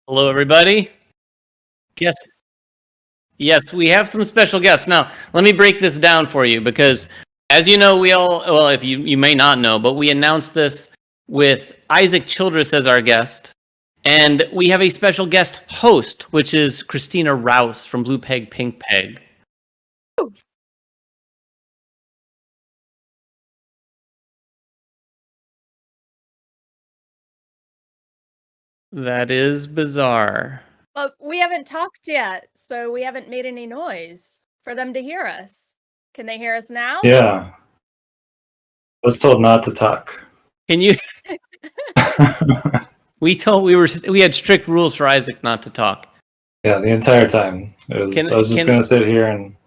Hello, everybody. Yes, yes, we have some special guests. Now, let me break this down for you because, as you know, if you may not know, but we announced this with Issac Childres as our guest. And we have a special guest host, which is Christina Rouse from Blue Peg, Pink Peg. That is bizarre. But we haven't talked yet, so we haven't made any noise for them to hear us. Can they hear us now? Yeah. I was told not to talk. Can you? We had strict rules for Issac not to talk. Yeah, the entire time. I was just going to sit here and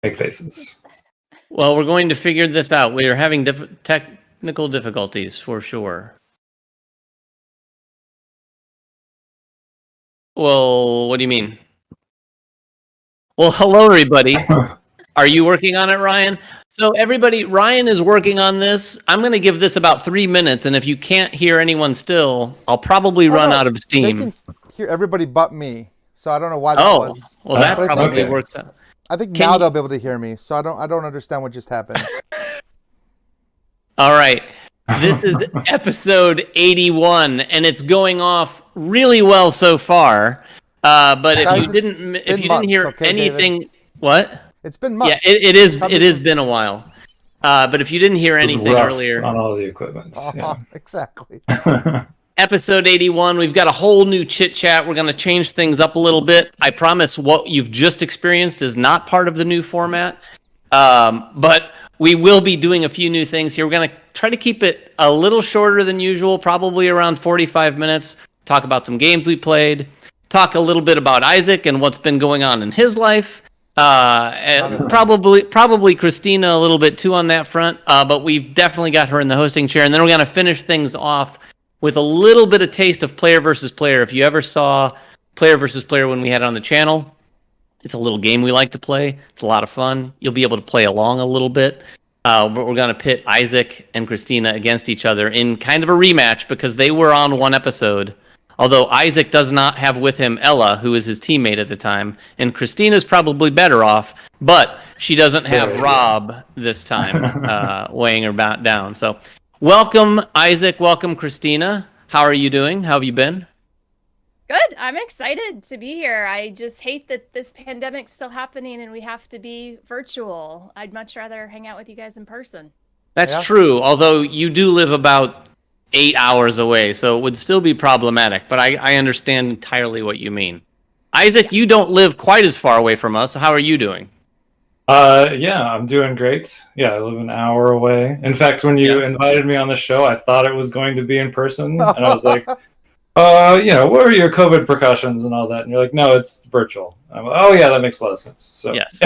make faces. Well, we're going to figure this out. We are having technical difficulties for sure. Well, what do you mean? Well, hello, everybody. Are you working on it, Ryan? So, everybody, Ryan is working on this. I'm going to give this about 3 minutes, and if you can't hear anyone still, I'll probably run out of steam. They can hear everybody but me, so I don't know why that was. Well, that probably works out. I think now they'll be able to hear me, so I don't understand what just happened. All right. This is episode 81, and it's going off really well so far. But if you didn't hear anything, David? What? It's been months. Yeah, it is been a while. But if you didn't hear anything earlier, on all the equipment. Yeah. Exactly. Episode 81, we've got a whole new Chit Chat. We're going to change things up a little bit. I promise what you've just experienced is not part of the new format. But we will be doing a few new things here. We're going to try to keep it a little shorter than usual, probably around 45 minutes. Talk about some games we played. Talk a little bit about Issac and what's been going on in his life. And probably Christina a little bit too on that front. But we've definitely got her in the hosting chair. And then we're going to finish things off with a little bit of taste of player versus player. If you ever saw player versus player when we had it on the channel, it's a little game we like to play. It's a lot of fun. You'll be able to play along a little bit. But we're going to pit Issac and Christina against each other in kind of a rematch because they were on one episode. Although Issac does not have with him Ella, who is his teammate at the time. And Christina's probably better off, but she doesn't have Rob this time weighing her down. So welcome, Issac. Welcome, Christina. How are you doing? How have you been? Good. I'm excited to be here. I just hate that this pandemic's still happening and we have to be virtual. I'd much rather hang out with you guys in person. That's true, although you do live about 8 hours away, so it would still be problematic, but I understand entirely what you mean. Issac, you don't live quite as far away from us, so how are you doing? Yeah, I'm doing great. Yeah, I live an hour away. In fact, when you invited me on the show, I thought it was going to be in person, and I was like, what are your COVID precautions and all that? And you're like, no, it's virtual. I'm like, oh yeah, that makes a lot of sense. So yes.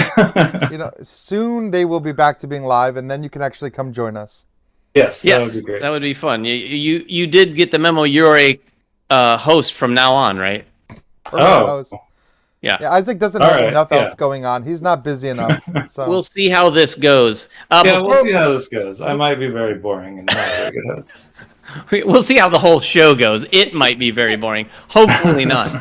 Soon they will be back to being live, and then you can actually come join us. Yes, that would be great. That would be fun. You did get the memo. You're a host from now on, right? Yeah. Issac doesn't have enough else going on. He's not busy enough. So we'll see how this goes. We'll see how this goes. I might be very boring and not a very good host. We'll see how the whole show goes. It might be very boring. Hopefully not.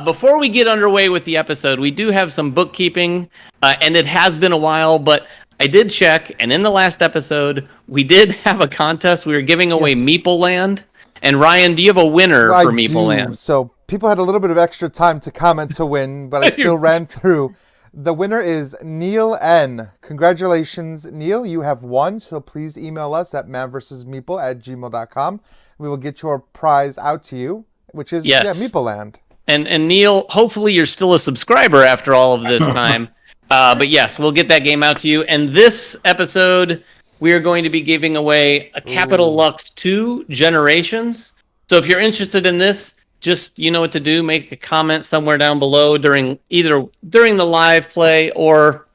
Before we get underway with the episode, we do have some bookkeeping, and it has been a while, but I did check, and in the last episode, we did have a contest. We were giving away Meeple Land. And Ryan, do you have a winner for Meeple Land? So people had a little bit of extra time to comment to win, but I still ran through. The winner is Neil N. Congratulations, Neil. You have won, so please email us at manversusmeeple@gmail.com. We will get your prize out to you, which is Meeple Land. And Neil, hopefully you're still a subscriber after all of this time. But yes, we'll get that game out to you. And this episode, we are going to be giving away a Capital Lux 2 Generations. So if you're interested in this, just you know what to do. Make a comment somewhere down below during the live play or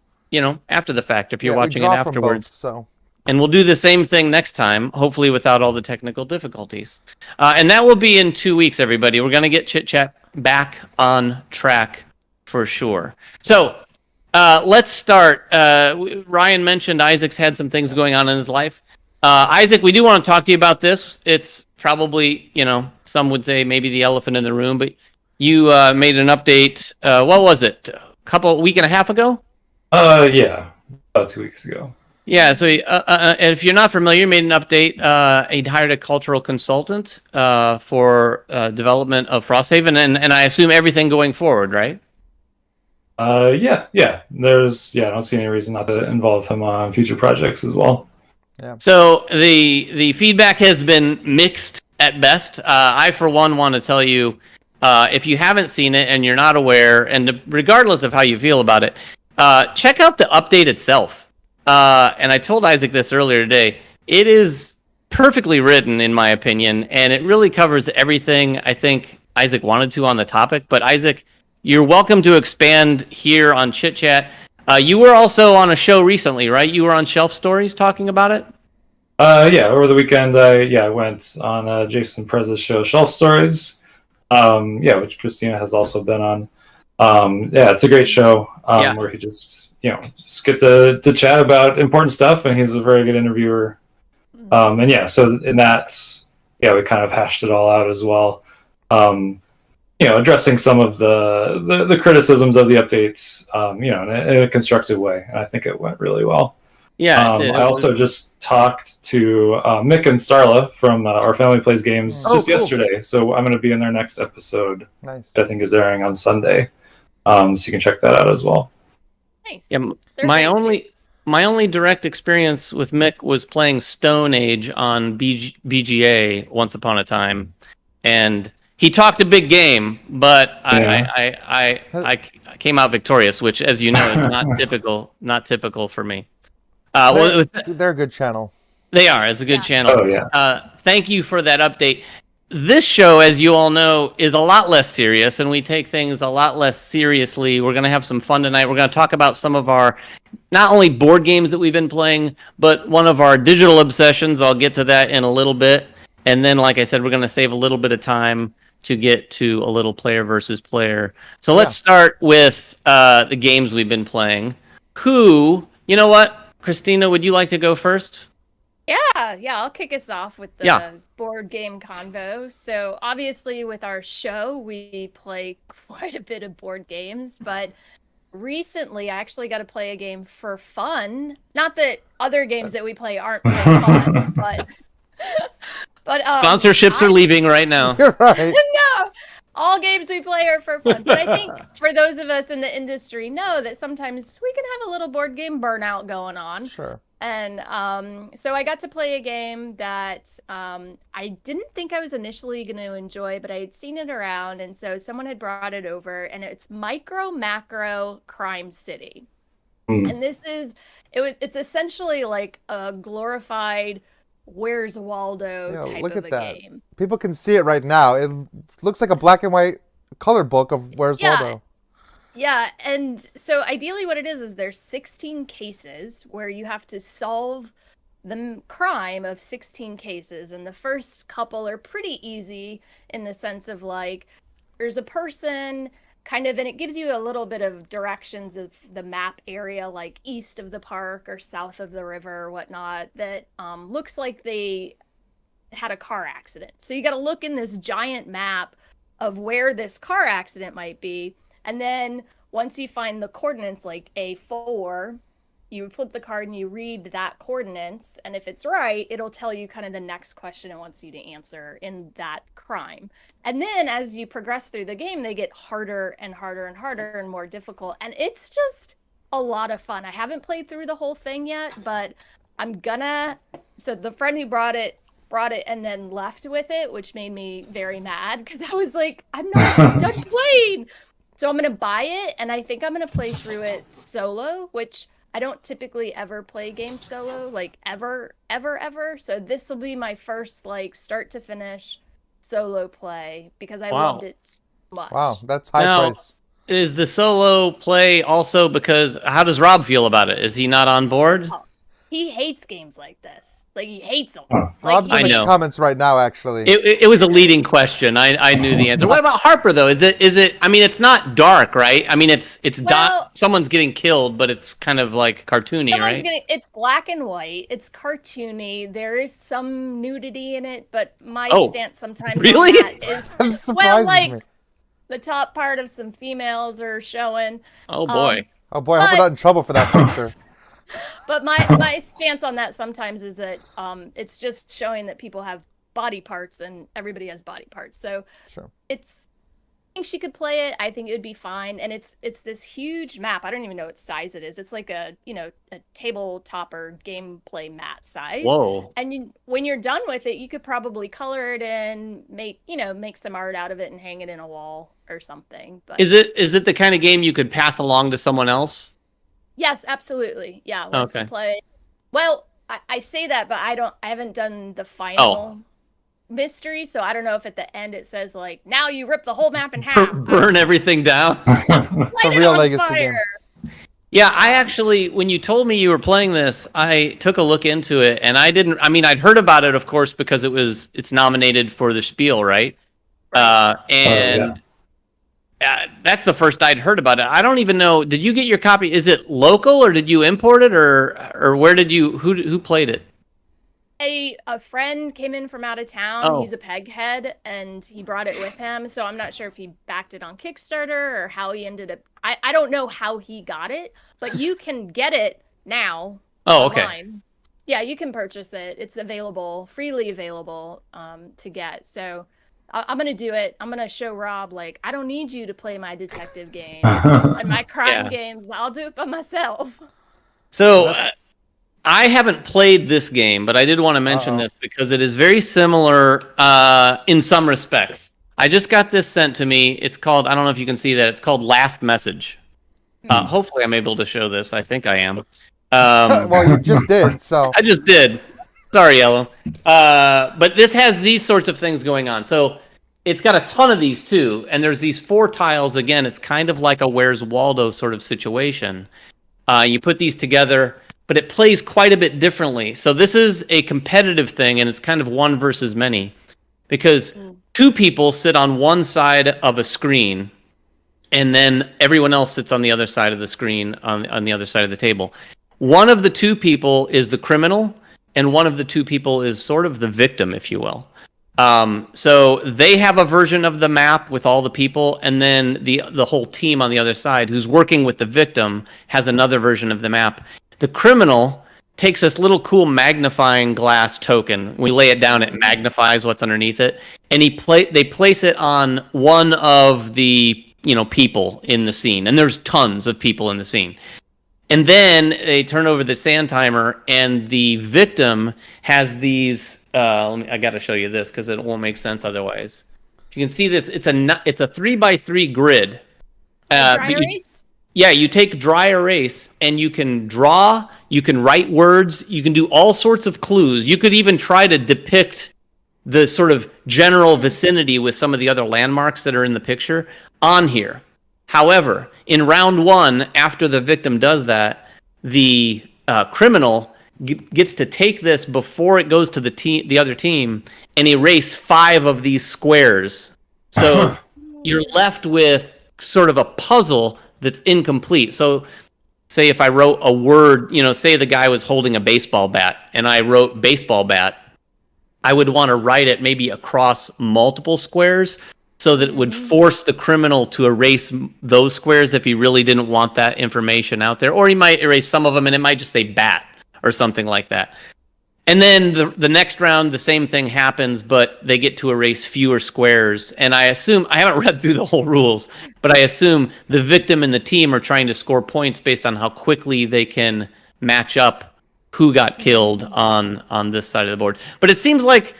after the fact if you're watching it afterwards. And we'll do the same thing next time, hopefully without all the technical difficulties. And that will be in 2 weeks, everybody. We're going to get Chit Chat back on track for sure. So let's start. Ryan mentioned Issac's had some things going on in his life. Isaac, we do want to talk to you about this. It's probably, some would say maybe the elephant in the room, but you made an update. What was it? Week and a half ago? Yeah, about 2 weeks ago. Yeah, so if you're not familiar, you made an update. He hired a cultural consultant for development of Frosthaven, and I assume everything going forward, right? Yeah. I don't see any reason not to involve him on future projects as well. Yeah. So the feedback has been mixed at best. I, for one, want to tell you, if you haven't seen it and you're not aware, and regardless of how you feel about it, check out the update itself. And I told Isaac this earlier today. It is perfectly written, in my opinion, and it really covers everything I think Isaac wanted to on the topic. But Isaac, you're welcome to expand here on Chit Chat. You were also on a show recently, right? You were on Shelf Stories talking about it? Yeah, over the weekend, I went on Jason Prez's show, Shelf Stories, which Christina has also been on. It's a great show where he just get to chat about important stuff, and he's a very good interviewer. So in that, we kind of hashed it all out as well. Addressing some of the criticisms of the updates, in a constructive way, and I think it went really well. Yeah, I also just talked to Mick and Starla from Our Family Plays Games yesterday, so I'm going to be in their next episode. Nice. That I think is airing on Sunday, so you can check that out as well. Nice. Yeah, my only direct experience with Mick was playing Stone Age on BGA once upon a time, and he talked a big game, but I came out victorious, which, as you know, is not typical for me. They're a good channel. They are. It's a good channel. Oh, yeah. Thank you for that update. This show, as you all know, is a lot less serious, and we take things a lot less seriously. We're going to have some fun tonight. We're going to talk about some of our, not only board games that we've been playing, but one of our digital obsessions. I'll get to that in a little bit. And then, like I said, we're going to save a little bit of time to get to a little player versus player. So let's start with the games we've been playing. You know what? Christina, would you like to go first? Yeah, I'll kick us off with the board game convo. So obviously with our show, we play quite a bit of board games, but recently I actually got to play a game for fun. Not that other games that we play aren't for fun, but sponsorships are leaving right now. You're right. No, all games we play are for fun. But I think for those of us in the industry know that sometimes we can have a little board game burnout going on. Sure. And so I got to play a game that I didn't think I was initially going to enjoy, but I had seen it around, and so someone had brought it over, and it's Micro Macro Crime City. And it's essentially like a glorified Where's Waldo type look of at a that. game. People can see it right now. It looks like a black and white color book of Where's Waldo. Yeah, and so ideally what it is there's 16 cases where you have to solve the crime of 16 cases, and the first couple are pretty easy in the sense of like there's a person kind of, and it gives you a little bit of directions of the map area, like east of the park or south of the river or whatnot, that looks like they had a car accident. So you got to look in this giant map of where this car accident might be. And then once you find the coordinates, like A4, you flip the card and you read that coordinates. And if it's right, it'll tell you kind of the next question it wants you to answer in that crime. And then as you progress through the game, they get harder and harder and harder and more difficult. And it's just a lot of fun. I haven't played through the whole thing yet, but so the friend who brought it and then left with it, which made me very mad because I was like, I'm not done playing. So I'm going to buy it, and I think I'm going to play through it solo, which I don't typically ever play games solo, like ever. So this will be my first like start to finish solo play because I loved it so much. Wow, that's high price. Is the solo play also because how does Rob feel about it? Is he not on board? he hates games like this. Like, he hates them. Huh. Rob's in the comments right now, actually. It was a leading question. I knew the answer. What about Harper though? Is it? I mean, it's not dark, right? I mean, it's someone's getting killed, but it's kind of like cartoony, right? It's black and white. It's cartoony. There is some nudity in it, but my stance sometimes really on that is That surprises me. the top part of some females are showing. Oh boy. I hope I'm not in trouble for that picture. But my stance on that sometimes is that it's just showing that people have body parts and everybody has body parts. So Sure. I think she could play it. I think it would be fine. And it's this huge map. I don't even know what size it is. It's like a tabletop or gameplay mat size. Whoa. And when you're done with it, you could probably color it in, make some art out of it and hang it in a wall or something. But Is it the kind of game you could pass along to someone else? yes, absolutely. Yeah. Once you play. Well, I say that, but I haven't done the final mystery, so I don't know if at the end it says like, now you rip the whole map in half. Burn everything down. It's a real legacy game. Yeah, I actually, when you told me you were playing this, I took a look into it, and I'd heard about it, of course, because it's nominated for the Spiel, right? That's the first I'd heard about it. I don't even know. Did you get your copy? Is it local, or did you import it, or where did you? Who played it? A friend came in from out of town. He's a peghead, and he brought it with him. So I'm not sure if he backed it on Kickstarter or how he ended up. I don't know how he got it, but you can get it now. Oh, online. okay. Yeah, you can purchase it. It's freely available to get. So I'm going to do it. I'm going to show Rob, like, I don't need you to play my detective games and my crime games. I'll do it by myself. So I haven't played this game, but I did want to mention this because it is very similar in some respects. I just got this sent to me. It's called, I don't know if you can see that, it's called Last Message. Hopefully I'm able to show this. I think I am. Well, you just did, so. I just did. Sorry, Yellow. But this has these sorts of things going on. So it's got a ton of these too, and there's these 4 tiles. Again, it's kind of like a Where's Waldo sort of situation. You put these together, but it plays quite a bit differently. So this is a competitive thing, and it's kind of one versus many, because 2 people sit on one side of a screen, and then everyone else sits on the other side of the screen, on the other side of the table. One of the 2 people is the criminal, and one of the 2 people is sort of the victim, if you will. So they have a version of the map with all the people, and then the whole team on the other side who's working with the victim has another version of the map. The criminal takes this little cool magnifying glass token. We lay it down, it magnifies what's underneath it, and they place it on one of the people in the scene, and there's tons of people in the scene. And then they turn over the sand timer, and the victim has these. I got to show you this because it won't make sense otherwise. If you can see this, it's a 3x3 grid. Dry erase? Yeah, you take dry erase, and you can draw. You can write words. You can do all sorts of clues. You could even try to depict the sort of general vicinity with some of the other landmarks that are in the picture on here. However, in round 1, after the victim does that, the criminal gets to take this before it goes to the other team and erase 5 of these squares. So you're left with sort of a puzzle that's incomplete. So say if I wrote a word, say the guy was holding a baseball bat and I wrote baseball bat, I would want to write it maybe across multiple squares so that it would force the criminal to erase those squares if he really didn't want that information out there. Or he might erase some of them and it might just say bat or something like that. And then the next round, the same thing happens, but they get to erase fewer squares. And I assume, I haven't read through the whole rules, but I assume the victim and the team are trying to score points based on how quickly they can match up who got killed on this side of the board. But it seems like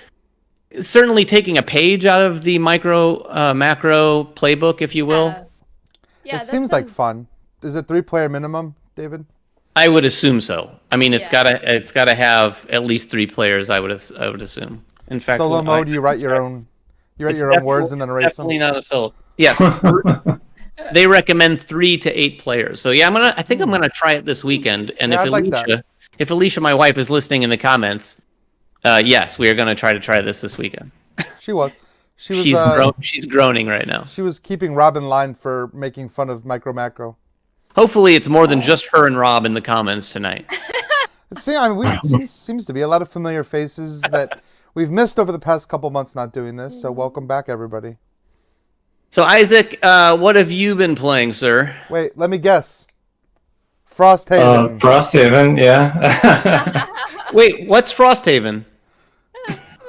certainly taking a page out of the macro playbook, if you will. Yeah, it seems like fun. Is it 3-player minimum, David? I would assume so. I mean, it's gotta have at least 3 players. I would assume. In fact, solo mode. You write your own. You write your own words and then erase them. Definitely not a solo. Yes. They recommend 3 to 8 players. So yeah, I think I'm gonna try it this weekend. And if if Alicia, my wife, is listening in the comments, yes, we are going to try this weekend. She was. She's groaning right now. She was keeping Rob in line for making fun of Micro Macro. Hopefully, it's more than just her and Rob in the comments tonight. Seems to be a lot of familiar faces that we've missed over the past couple months not doing this. So welcome back, everybody. So Isaac, what have you been playing, sir? Wait, let me guess. Frosthaven. Frosthaven, yeah. Wait, what's Frosthaven?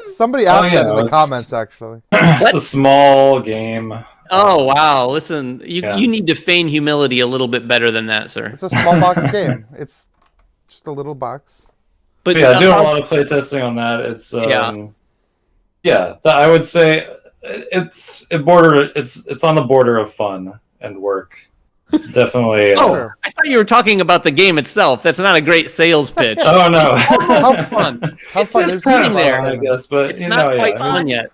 Somebody asked that in the comments, actually. It's a small game. Oh, wow. Listen, you need to feign humility a little bit better than that, sir. It's a small box game. It's just a little box. But yeah, doing a lot of playtesting on that. It's I would say it's on the border of fun and work. Definitely. Oh, I thought you were talking about the game itself. That's not a great sales pitch. Oh no! How fun! How fun is sitting there? I guess, but it's not quite fun yet.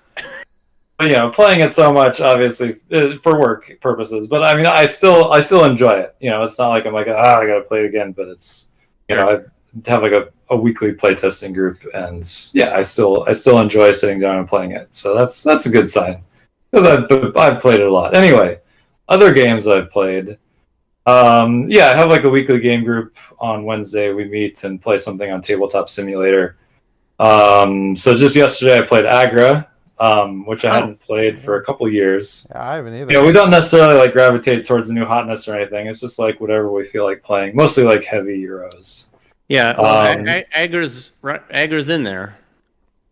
But playing it so much, obviously, for work purposes. But I mean, I still enjoy it. It's not like I'm like, I gotta play it again. But it's I have like a weekly playtesting group, and I still enjoy sitting down and playing it. So that's a good sign because I've played it a lot. Anyway, other games I've played. I have like a weekly game group on Wednesday. We meet and play something on Tabletop Simulator. So just yesterday I played Agra, which I hadn't played for a couple years. Yeah, I haven't either. We don't necessarily like gravitate towards the new hotness or anything. It's just like whatever we feel like playing. Mostly like heavy Euros. Yeah, Agra's in there.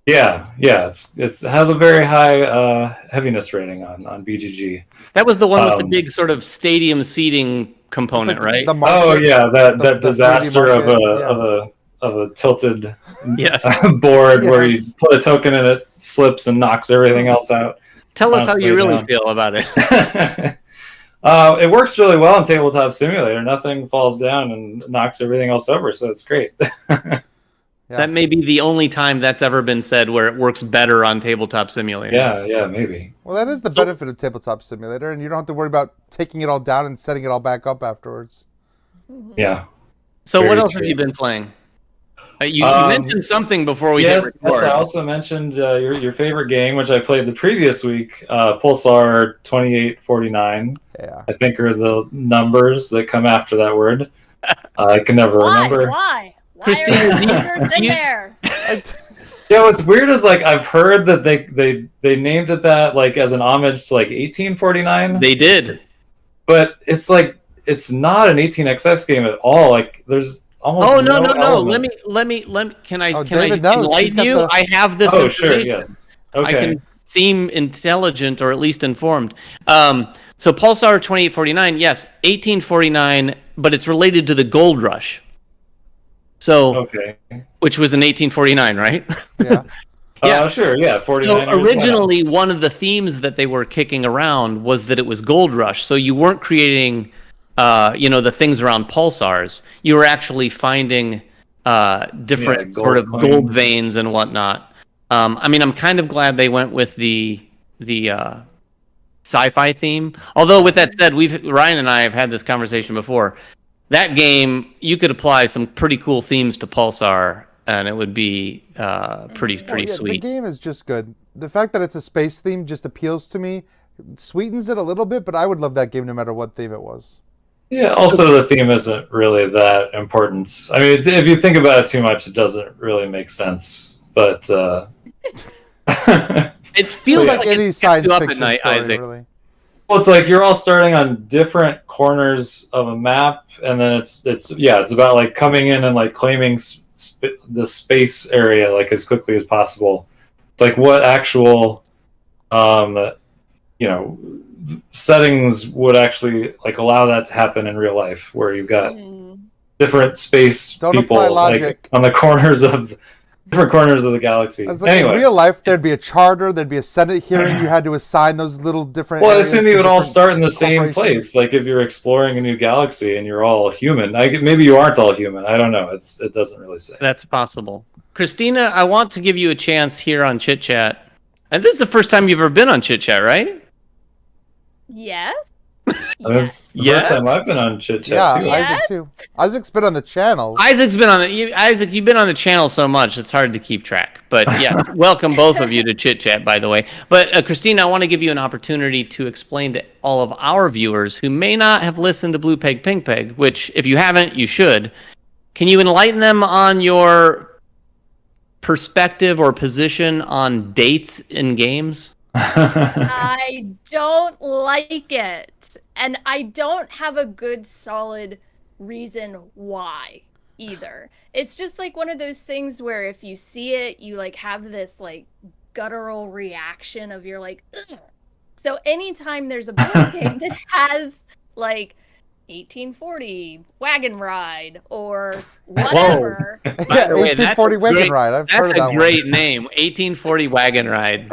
Yeah, it has a very high heaviness rating on BGG. That was the one with the big sort of stadium seating component, right? That disaster of a tilted board where you put a token and it slips and knocks everything else out. Tell us how you really feel about it. It works really well in Tabletop Simulator. Nothing falls down and knocks everything else over, so it's great. That may be the only time that's ever been said where it works better on Tabletop Simulator. Yeah, maybe. Well, that is the benefit of Tabletop Simulator, and you don't have to worry about taking it all down and setting it all back up afterwards. Yeah. So what else have you been playing? You mentioned something before we hit record. Yes, I also mentioned your favorite game, which I played the previous week, Pulsar 2849. Yeah. I think are the numbers that come after that word. I can never remember. Why? Christina, there? What's weird is like I've heard that they named it that like as an homage to like 1849. They did, but it's like it's not an 18xx game at all. Like there's almost no. elements. Let me. Can I David knows. enlighten you? I have this. Oh sure, yes. Okay. I can seem intelligent or at least informed. So Pulsar 2849, yes, 1849, but it's related to the Gold Rush. So, which was in 1849, right? Yeah. Yeah, sure. Yeah, 49. So originally, one of the themes that they were kicking around was that it was Gold Rush. So you weren't creating, the things around pulsars. You were actually finding different sort of gold veins and whatnot. I'm kind of glad they went with the sci-fi theme. Although, with that said, Ryan and I have had this conversation before. That game, you could apply some pretty cool themes to Pulsar, and it would be pretty sweet. The game is just good. The fact that it's a space theme just appeals to me. Sweetens it a little bit, but I would love that game no matter what theme it was. Yeah, also the theme isn't really that important. I mean, if you think about it too much, it doesn't really make sense. But it feels like any science fiction story, Isaac. Really. Well, it's like you're all starting on different corners of a map, and then it's about like coming in and like claiming the space area like as quickly as possible. It's like what actual, settings would actually like allow that to happen in real life, where you've got different space people like on the corners of different corners of the galaxy. In real life, there'd be a charter, there'd be a Senate hearing. You had to assign those little different. Well, I assume you would all start in the same place. Like if you're exploring a new galaxy and you're all human, maybe you aren't all human. I don't know. It doesn't really say. That's possible. Christina, I want to give you a chance here on Chit Chat, and this is the first time you've ever been on Chit Chat, right? Yes. That's the Yes. first time I've been on Chit Chat Yeah, too. Yes. Isaac too. Isaac's been on the channel. Isaac's been on Isaac, you've been on the channel so much it's hard to keep track. But yes, welcome both of you to Chit Chat, by the way. But Christina, I want to give you an opportunity to explain to all of our viewers who may not have listened to Blue Peg Pink Peg, which if you haven't, you should. Can you enlighten them on your perspective or position on dates in games? I don't like it. And I don't have a good solid reason why either. It's just like one of those things where if you see it, you like have this like guttural reaction of you're like, ugh. So anytime there's a board game that has like 1840 wagon ride or whatever. Yeah, By the way, that's 1840 a wagon great- ride. I've heard That's of that a great name, 1840 Wagon Ride.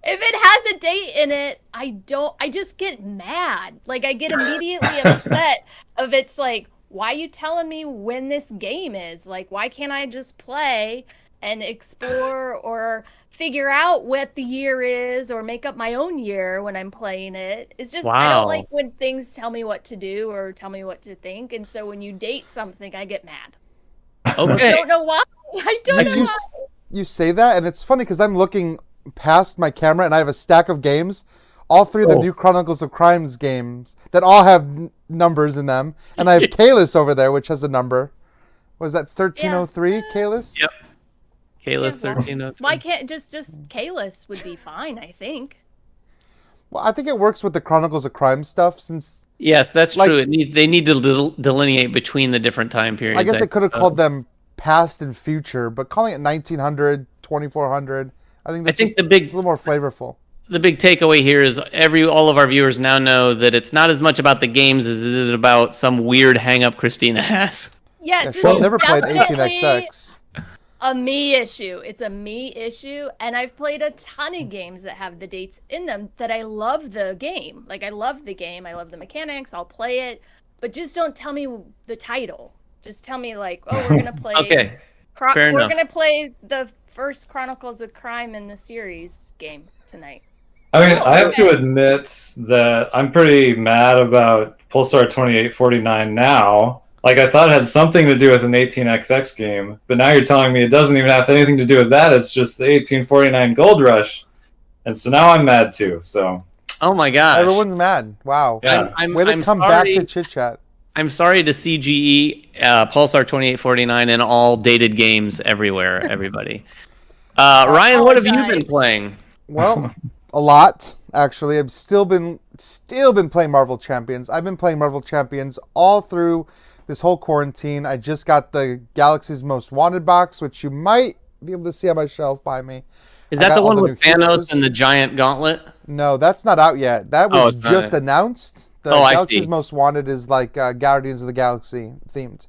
If it has a date in it, I just get mad. Like I get immediately upset of it's like, why are you telling me when this game is? Like, why can't I just play and explore or figure out what the year is or make up my own year when I'm playing it? It's just, I Wow. don't like when things tell me what to do or tell me what to think. And so when you date something, I get mad. I Okay. don't know why. I don't know You, why. you say that, and it's funny because I'm looking past my camera and I have a stack of games, all three of the Oh. new Chronicles of Crimes games that all have numbers in them, and I have Kalis over there, which has a number. Was that 1303, Kalis? Yep. Kalis Yeah, well, 1303. Why can't just Kalis would be fine, I think. Well, I think it works with the Chronicles of Crimes stuff, since Yes, that's Like- true. They need to delineate between the different time periods. I guess they could have suppose. called them past and future, but calling it 1900, 2400, I think that's think just, the big- it's a little more flavorful. The big takeaway here is all of our viewers now know that it's not as much about the games as it is about some weird hang-up Christina has. Yes, Yeah, this Sean is never played definitely 18XX. a me issue. It's a me issue, and I've played a ton of games that have the dates in them that I love the game. Like I love the game, I love the mechanics, I'll play it, but just don't tell me the title. Just tell me like, oh, we're gonna play. Okay. Fair we're enough. gonna play the first Chronicles of Crime in the series game tonight. I mean, Oh, I have to okay. admit that I'm pretty mad about Pulsar 2849 now. Like, I thought it had something to do with an 18XX game, but now you're telling me it doesn't even have anything to do with that. It's just the 1849 Gold Rush. And so now I'm mad too, so... Oh my gosh. Everyone's mad. Wow. Yeah. Way to I'm come sorry. back to Chit Chat. I'm sorry to CGE Pulsar 2849 and all dated games everywhere, everybody. Ryan, what have you been apologize. playing? Well, a lot actually. I've still been playing Marvel Champions. I've been playing Marvel Champions all through this whole quarantine. I just got the Galaxy's Most Wanted box, which you might be able to see on my shelf by me. Is I that got the all one the with new Thanos heroes. and the giant gauntlet? No, that's not out yet. That Oh, was it's not just yet. announced. The Oh, I Galaxy's see. Most Wanted is like Guardians of the Galaxy themed.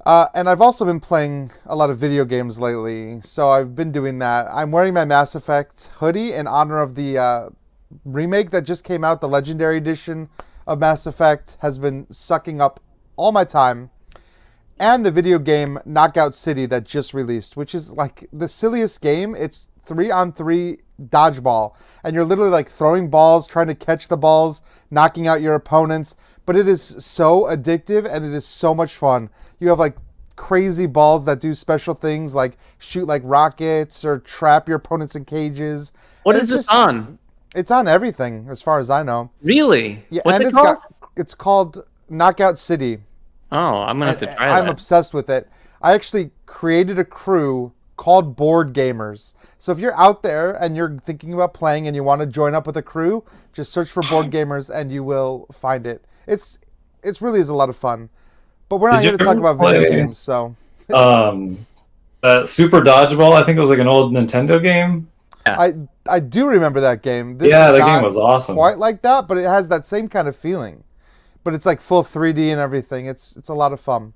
And I've also been playing a lot of video games lately, so I've been doing that. I'm wearing my Mass Effect hoodie in honor of the remake that just came out. The Legendary Edition of Mass Effect has been sucking up all my time. And the video game Knockout City that just released, which is like the silliest game. It's 3-on-3 dodgeball, and you're literally like throwing balls, trying to catch the balls, knocking out your opponents. But it is so addictive, and it is so much fun. You have like crazy balls that do special things, like shoot like rockets or trap your opponents in cages. What And is it's this just- on? It's on everything, as far as I know. Really? Yeah, What's and it called? it's called Knockout City. Oh, I'm gonna have to try I'm that. obsessed with it. I actually created a crew called Board Gamers. So if you're out there and you're thinking about playing and you want to join up with a crew, just search for Board Gamers and you will find it. It's really is a lot of fun. But we're not Did here you to talk ever about video play- games, so Super Dodgeball, I think it was like an old Nintendo game. I do remember that game. This Yeah, is that not game was awesome. quite like that, but it has that same kind of feeling. But it's like full 3D and everything. It's a lot of fun.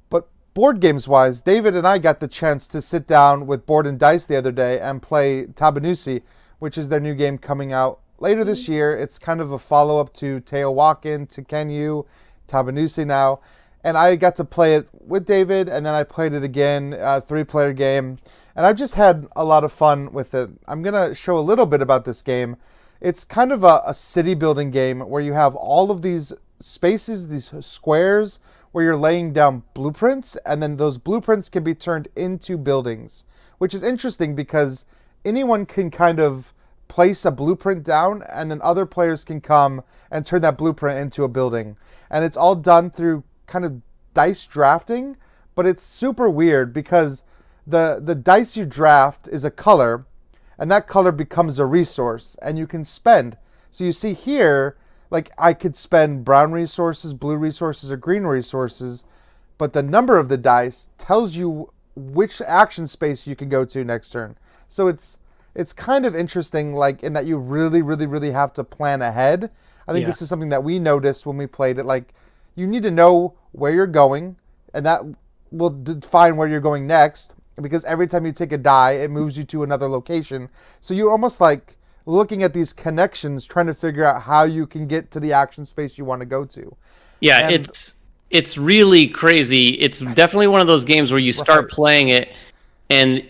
But board games wise, David and I got the chance to sit down with Board and Dice the other day and play Tabanusi, which is their new game coming out later this year. It's kind of a follow-up to Teotihuacan, to Kenyu, Tabanusi now. And I got to play it with David, and then I played it again, a 3-player game. And I've just had a lot of fun with it. I'm going to show a little bit about this game. It's kind of a city building game where you have all of these spaces, these squares, where you're laying down blueprints, and then those blueprints can be turned into buildings, which is interesting because anyone can kind of place a blueprint down, and then other players can come and turn that blueprint into a building. And it's all done through kind of dice drafting, but it's super weird because the dice you draft is a color, and that color becomes a resource, and you can spend. So you see here, like I could spend brown resources, blue resources, or green resources, but the number of the dice tells you which action space you can go to next turn. So it's kind of interesting, like in that you really, really, really have to plan ahead. I think this is something that we noticed when we played it. Like you need to know where you're going, and that will define where you're going next. Because every time you take a die, it moves you to another location. So you're almost like looking at these connections, trying to figure out how you can get to the action space you want to go to. Yeah, and it's really crazy. It's definitely one of those games where you start playing it, and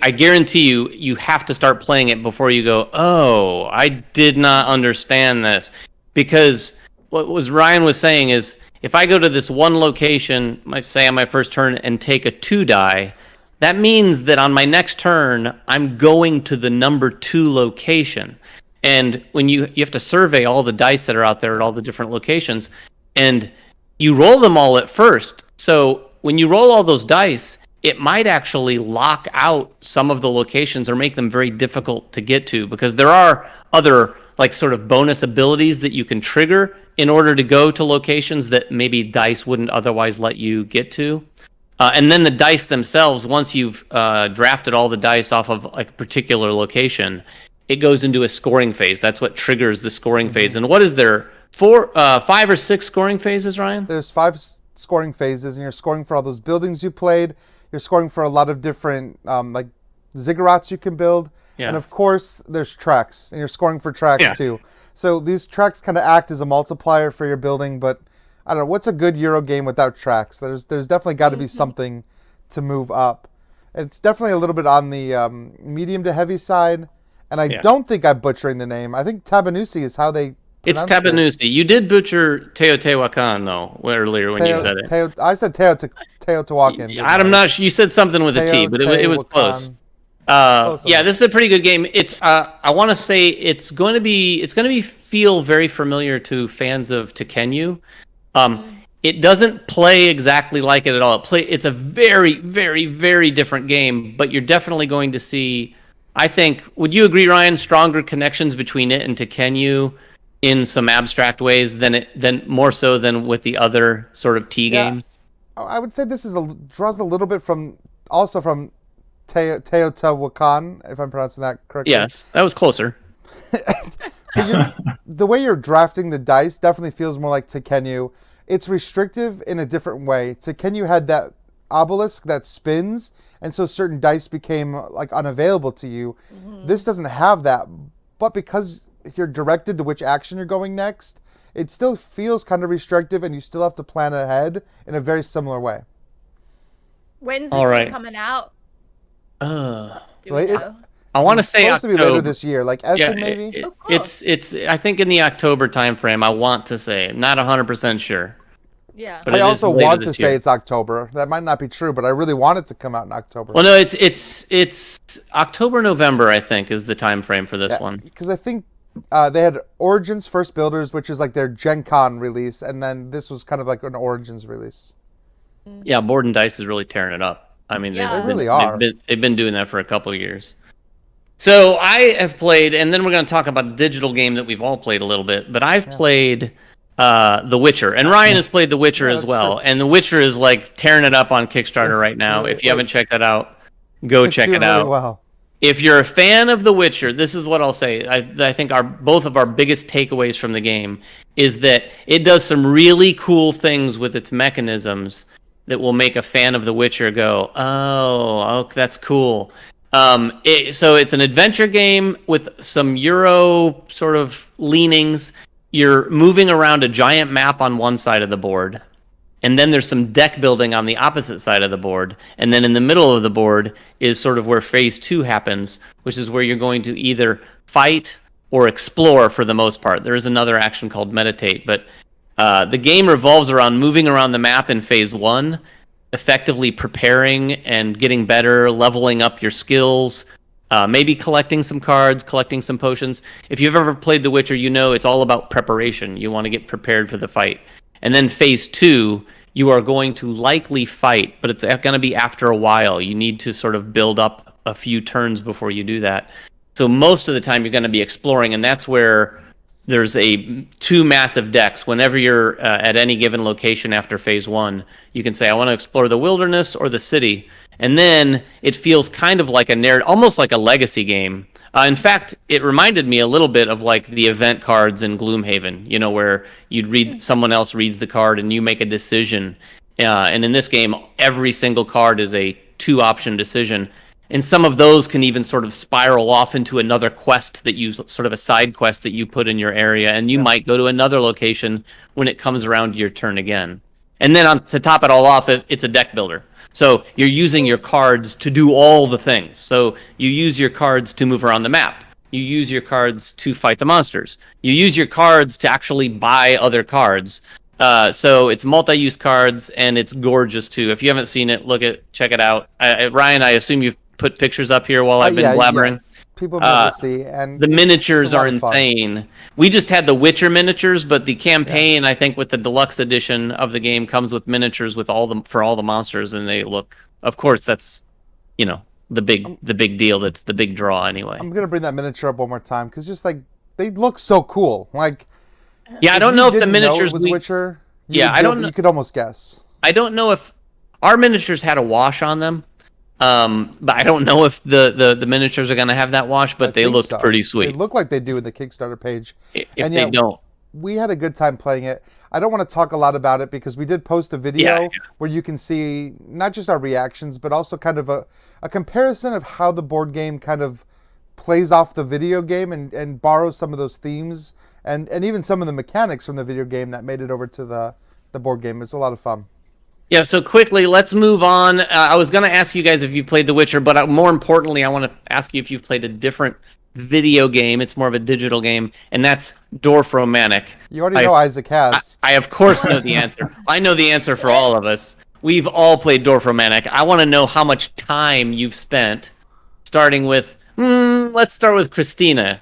I guarantee you have to start playing it before you go, oh, I did not understand this. Because what Ryan was saying is, if I go to this one location, say on my first turn, and take a 2 die, that means that on my next turn, I'm going to the number 2 location. And when you have to survey all the dice that are out there at all the different locations, and you roll them all at first. So when you roll all those dice, it might actually lock out some of the locations or make them very difficult to get to, because there are other like sort of bonus abilities that you can trigger in order to go to locations that maybe dice wouldn't otherwise let you get to. And then the dice themselves, once you've drafted all the dice off of like a particular location, it goes into a scoring phase. That's what triggers the scoring phase. And what is there? 5 or 6 scoring phases, Ryan? There's 5 scoring phases, and you're scoring for all those buildings you played. You're scoring for a lot of different like ziggurats you can build. Yeah. And of course, there's tracks, and you're scoring for tracks too. So these tracks kind of act as a multiplier for your building, but I don't know, what's a good Euro game without tracks? There's definitely got to be something to move up. It's definitely a little bit on the medium to heavy side, and I don't think I'm butchering the name. I think Tabanusi is how they It's Tabanusi. You did butcher Teotihuacan, though, earlier when you said it. I said Teotihuacan. I'm not sure. You said something with a T, but it was close. Yeah, this is a pretty good game. It's I want to say it's going to be feel very familiar to fans of Tekenyu. It doesn't play exactly like it at all. It's a very, very, very different game, but you're definitely going to see, I think, would you agree, Ryan, stronger connections between it and Tekenyu in some abstract ways than more so than with the other sort of T games? I would say this draws a little bit from Teotihuacan, if I'm pronouncing that correctly. Yes, that was closer. The way you're drafting the dice definitely feels more like Tekenyu. It's restrictive in a different way. Tekenyu had that obelisk that spins, and so certain dice became like unavailable to you. This doesn't have that, but because you're directed to which action you're going next, it still feels kind of restrictive, and you still have to plan ahead in a very similar way. When's this one coming out? I want to say supposed October. To be later this year, like Essen maybe. It's I think in the October timeframe. I want to say, I'm not 100% sure. Yeah. But I also want to say it's October. That might not be true, but I really want it to come out in October. Well, no, it's October, November, I think, is the time frame for this one. Because I think they had Origins First Builders, which is like their Gen Con release, and then this was kind of like an Origins release. Yeah, Board and Dice is really tearing it up. I mean, they really are. They've been doing that for a couple of years. So I have played, and then we're going to talk about a digital game that we've all played a little bit, but I've played The Witcher, and Ryan has played The Witcher as well, and The Witcher is like tearing it up on Kickstarter right now. If you haven't checked that out, go check it out. Really well. If you're a fan of The Witcher, this is what I'll say. I think both of our biggest takeaways from the game is that it does some really cool things with its mechanisms that will make a fan of The Witcher go, oh, that's cool. So it's an adventure game with some Euro sort of leanings. You're moving around a giant map on one side of the board, and then there's some deck building on the opposite side of the board, and then in the middle of the board is sort of where phase 2 happens, which is where you're going to either fight or explore for the most part. There is another action called meditate, but the game revolves around moving around the map in phase 1, effectively preparing and getting better, leveling up your skills, maybe collecting some cards, collecting some potions. If you've ever played The Witcher, you know it's all about preparation. You want to get prepared for the fight. And then phase 2, you are going to likely fight, but it's going to be after a while. You need to sort of build up a few turns before you do that. So most of the time you're going to be exploring, and that's where there's two massive decks. Whenever you're at any given location after phase 1, you can say, I want to explore the wilderness or the city. And then it feels kind of like almost like a legacy game. In fact, it reminded me a little bit of like the event cards in Gloomhaven, where someone else reads the card and you make a decision. And in this game, every single card is a 2-option decision. And some of those can even sort of spiral off into another quest that you sort of a side quest that you put in your area. And you might go to another location when it comes around to your turn again. And then to top it all off, it's a deck builder. So you're using your cards to do all the things. So you use your cards to move around the map. You use your cards to fight the monsters. You use your cards to actually buy other cards. So it's multi-use cards, and it's gorgeous too. If you haven't seen it, check it out. Ryan, I assume you've put pictures up here while I've been blabbering. Yeah. People want to see, and the miniatures are insane. We just had the Witcher miniatures, but the campaign, I think, with the deluxe edition of the game comes with miniatures with for all the monsters, and they look. Of course, that's the big deal. That's the big draw, anyway. I'm gonna bring that miniature up one more time because just like they look so cool. Like, yeah, I don't know if the miniatures was Witcher. I don't know. You could almost guess. I don't know if our miniatures had a wash on them. But I don't know if the miniatures are going to have that wash, but they look pretty sweet. They look like they do in the Kickstarter page. If they don't. We had a good time playing it. I don't want to talk a lot about it because we did post a video where you can see not just our reactions, but also kind of a comparison of how the board game kind of plays off the video game and borrows some of those themes and even some of the mechanics from the video game that made it over to the board game. It's a lot of fun. Yeah, so quickly, let's move on. I was going to ask you guys if you played The Witcher, but more importantly, I want to ask you if you've played a different video game. It's more of a digital game, and that's Dorfromantik. You already know Isaac has. I of course know the answer. I know the answer for all of us. We've all played Dorfromantik. I want to know how much time you've spent, starting with, let's start with Christina.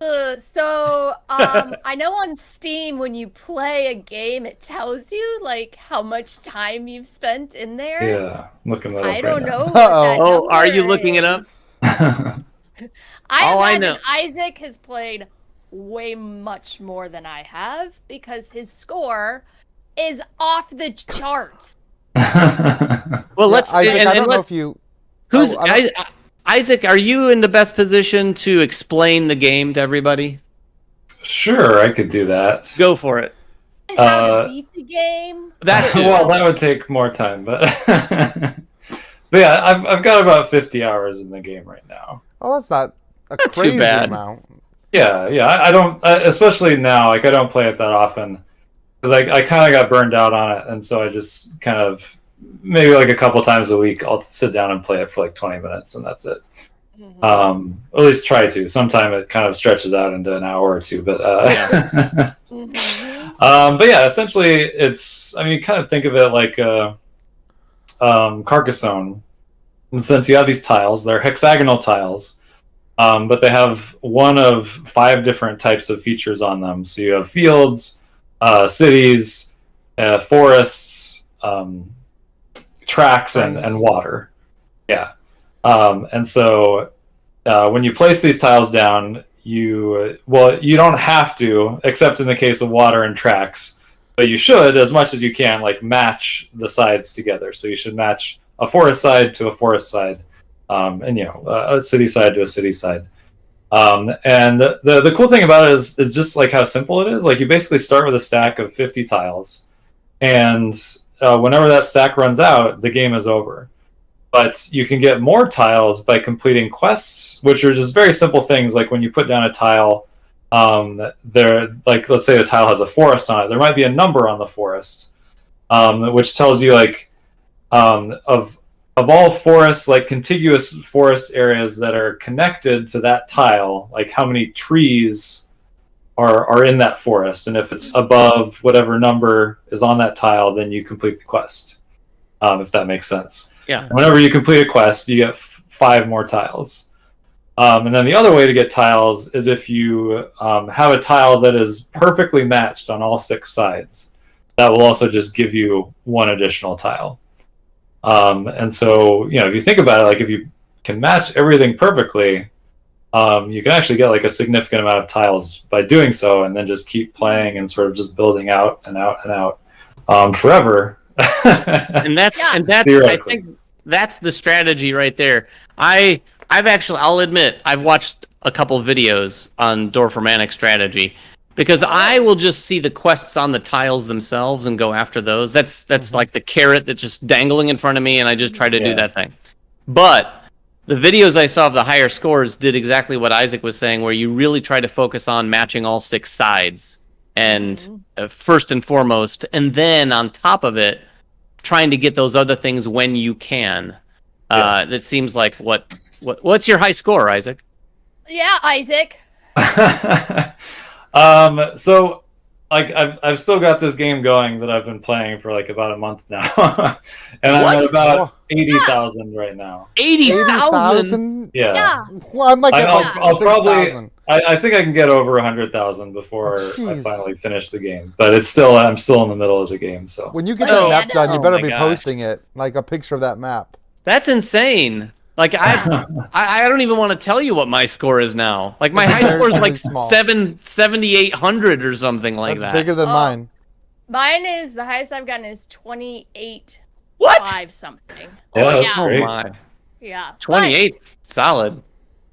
I know on Steam when you play a game, it tells you like how much time you've spent in there. Yeah, I'm looking that up. I don't know. Oh, are you looking it up? I imagine Isaac has played way much more than I have because his score is off the charts. Well, let's. Isaac, I don't know if you. Who's Isaac? Are you in the best position to explain the game to everybody? Sure, I could do that. Go for it. And how to beat the game. Well, that would take more time, but yeah, I've got about 50 hours in the game right now. Oh, that's not a crazy too bad. amount. Yeah, I don't, especially now, like I don't play it that often because I kind of got burned out on it, and so I just kind of maybe like a couple times a week I'll sit down and play it for like 20 minutes, and that's it. Mm-hmm. At least try to. Sometimes it kind of stretches out into an hour or two, but but yeah, essentially it's. I mean, you kind of think of it like Carcassonne, in the sense you have these tiles. They're hexagonal tiles. But they have one of 5 different types of features on them. So you have fields, cities, forests, tracks, and water. Yeah. And so when you place these tiles down, you don't have to, except in the case of water and tracks, but you should, as much as you can, like match the sides together. So you should match a forest side to a forest side. And a city side to a city side. And the cool thing about it is just like how simple it is. Like you basically start with a stack of 50 tiles, and whenever that stack runs out, the game is over. But you can get more tiles by completing quests, which are just very simple things. Like when you put down a tile, let's say the tile has a forest on it, there might be a number on the forest, which tells you like of of all forests, like contiguous forest areas that are connected to that tile, like how many trees are in that forest, and if it's above whatever number is on that tile, then you complete the quest. If that makes sense. Yeah. Whenever you complete a quest, you get 5 more tiles. And then the other way to get tiles is if you have a tile that is perfectly matched on all 6 sides. That will also just give you 1 additional tile. And so, if you think about it, like if you can match everything perfectly, you can actually get like a significant amount of tiles by doing so, and then just keep playing and sort of just building out and out and out forever. and that's I think that's the strategy right there. I've actually, I'll admit, I've watched a couple videos on Dorfromantik strategy, because I will just see the quests on the tiles themselves and go after those. That's like the carrot that's just dangling in front of me, and I just try to do that thing. But the videos I saw of the higher scores did exactly what Isaac was saying, where you really try to focus on matching all 6 sides, and first and foremost, and then on top of it, trying to get those other things when you can. That seems like what's your high score, Isaac? Yeah, Isaac. So like I've still got this game going that I've been playing for like about a month now, and I'm at about 80,000 right now. 80,000? Yeah. Well, I'm like at I'll 6,000. probably. I think I can get over 100,000 before I finally finish the game, but I'm still in the middle of the game. So When you get that map done, you better be gosh. posting it, like a picture of that map. That's insane. Like I don't even want to tell you what my score is now. Like my high score is like Small. 7,800 or something like That's that. bigger than mine. Mine is, the highest I've gotten is 28. What? 5 something. Yeah, that's yeah. great. Oh my. Yeah. 28, solid.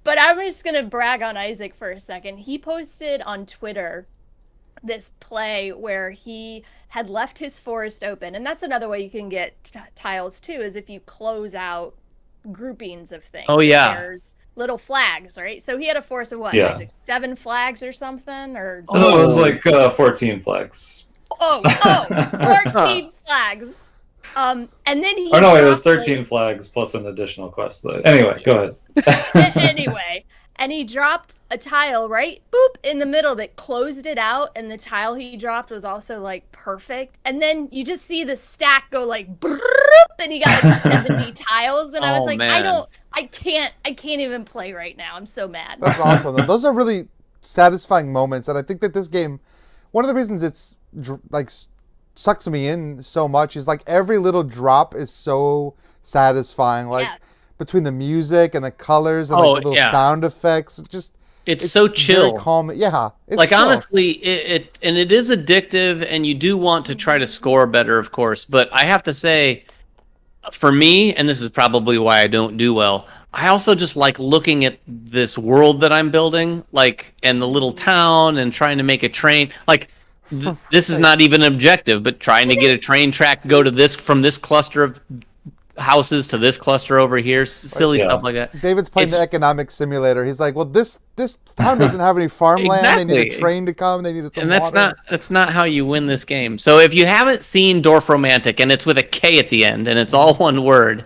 But I'm just going to brag on Isaac for a second. He posted on Twitter this play where he had left his forest open. And that's another way you can get tiles too, is if you close out groupings of things. Oh, yeah. There's little flags, right? So he had a forest of what, Yeah. Isaac? 7 flags or something? Or Oh, it was like 14 flags. 14 flags. And then he Oh no, it was dropped, 13 flags plus an additional quest. Anyway, go ahead. anyway, and he dropped a tile right boop in the middle that closed it out, and the tile he dropped was also like perfect. And then you just see the stack go like brrrr, and he got like 70 tiles, and I was like, man. I can't even play right now. I'm so mad. That's awesome. Those are really satisfying moments, and I think that this game, one of the reasons it's like sucks me in so much is like every little drop is so satisfying. Like between the music and the colors and like the little sound effects, it's so chill. Very calm. Yeah, it's like chill. honestly, it is addictive, and you do want to try to score better, of course. But I have to say, for me, and this is probably why I don't do well, I also just like looking at this world that I'm building, like, and the little town, and trying to make a train. Like, this is not even an objective, but trying to get a train track, go to this, from this cluster of houses to this cluster over here, silly stuff like that. David's playing the economic simulator. He's like, well, this town doesn't have any farmland. Exactly. They need a train to come. They need some And that's water. that's not how you win this game. So if you haven't seen Dorfromantik, and it's with a K at the end, and it's all one word,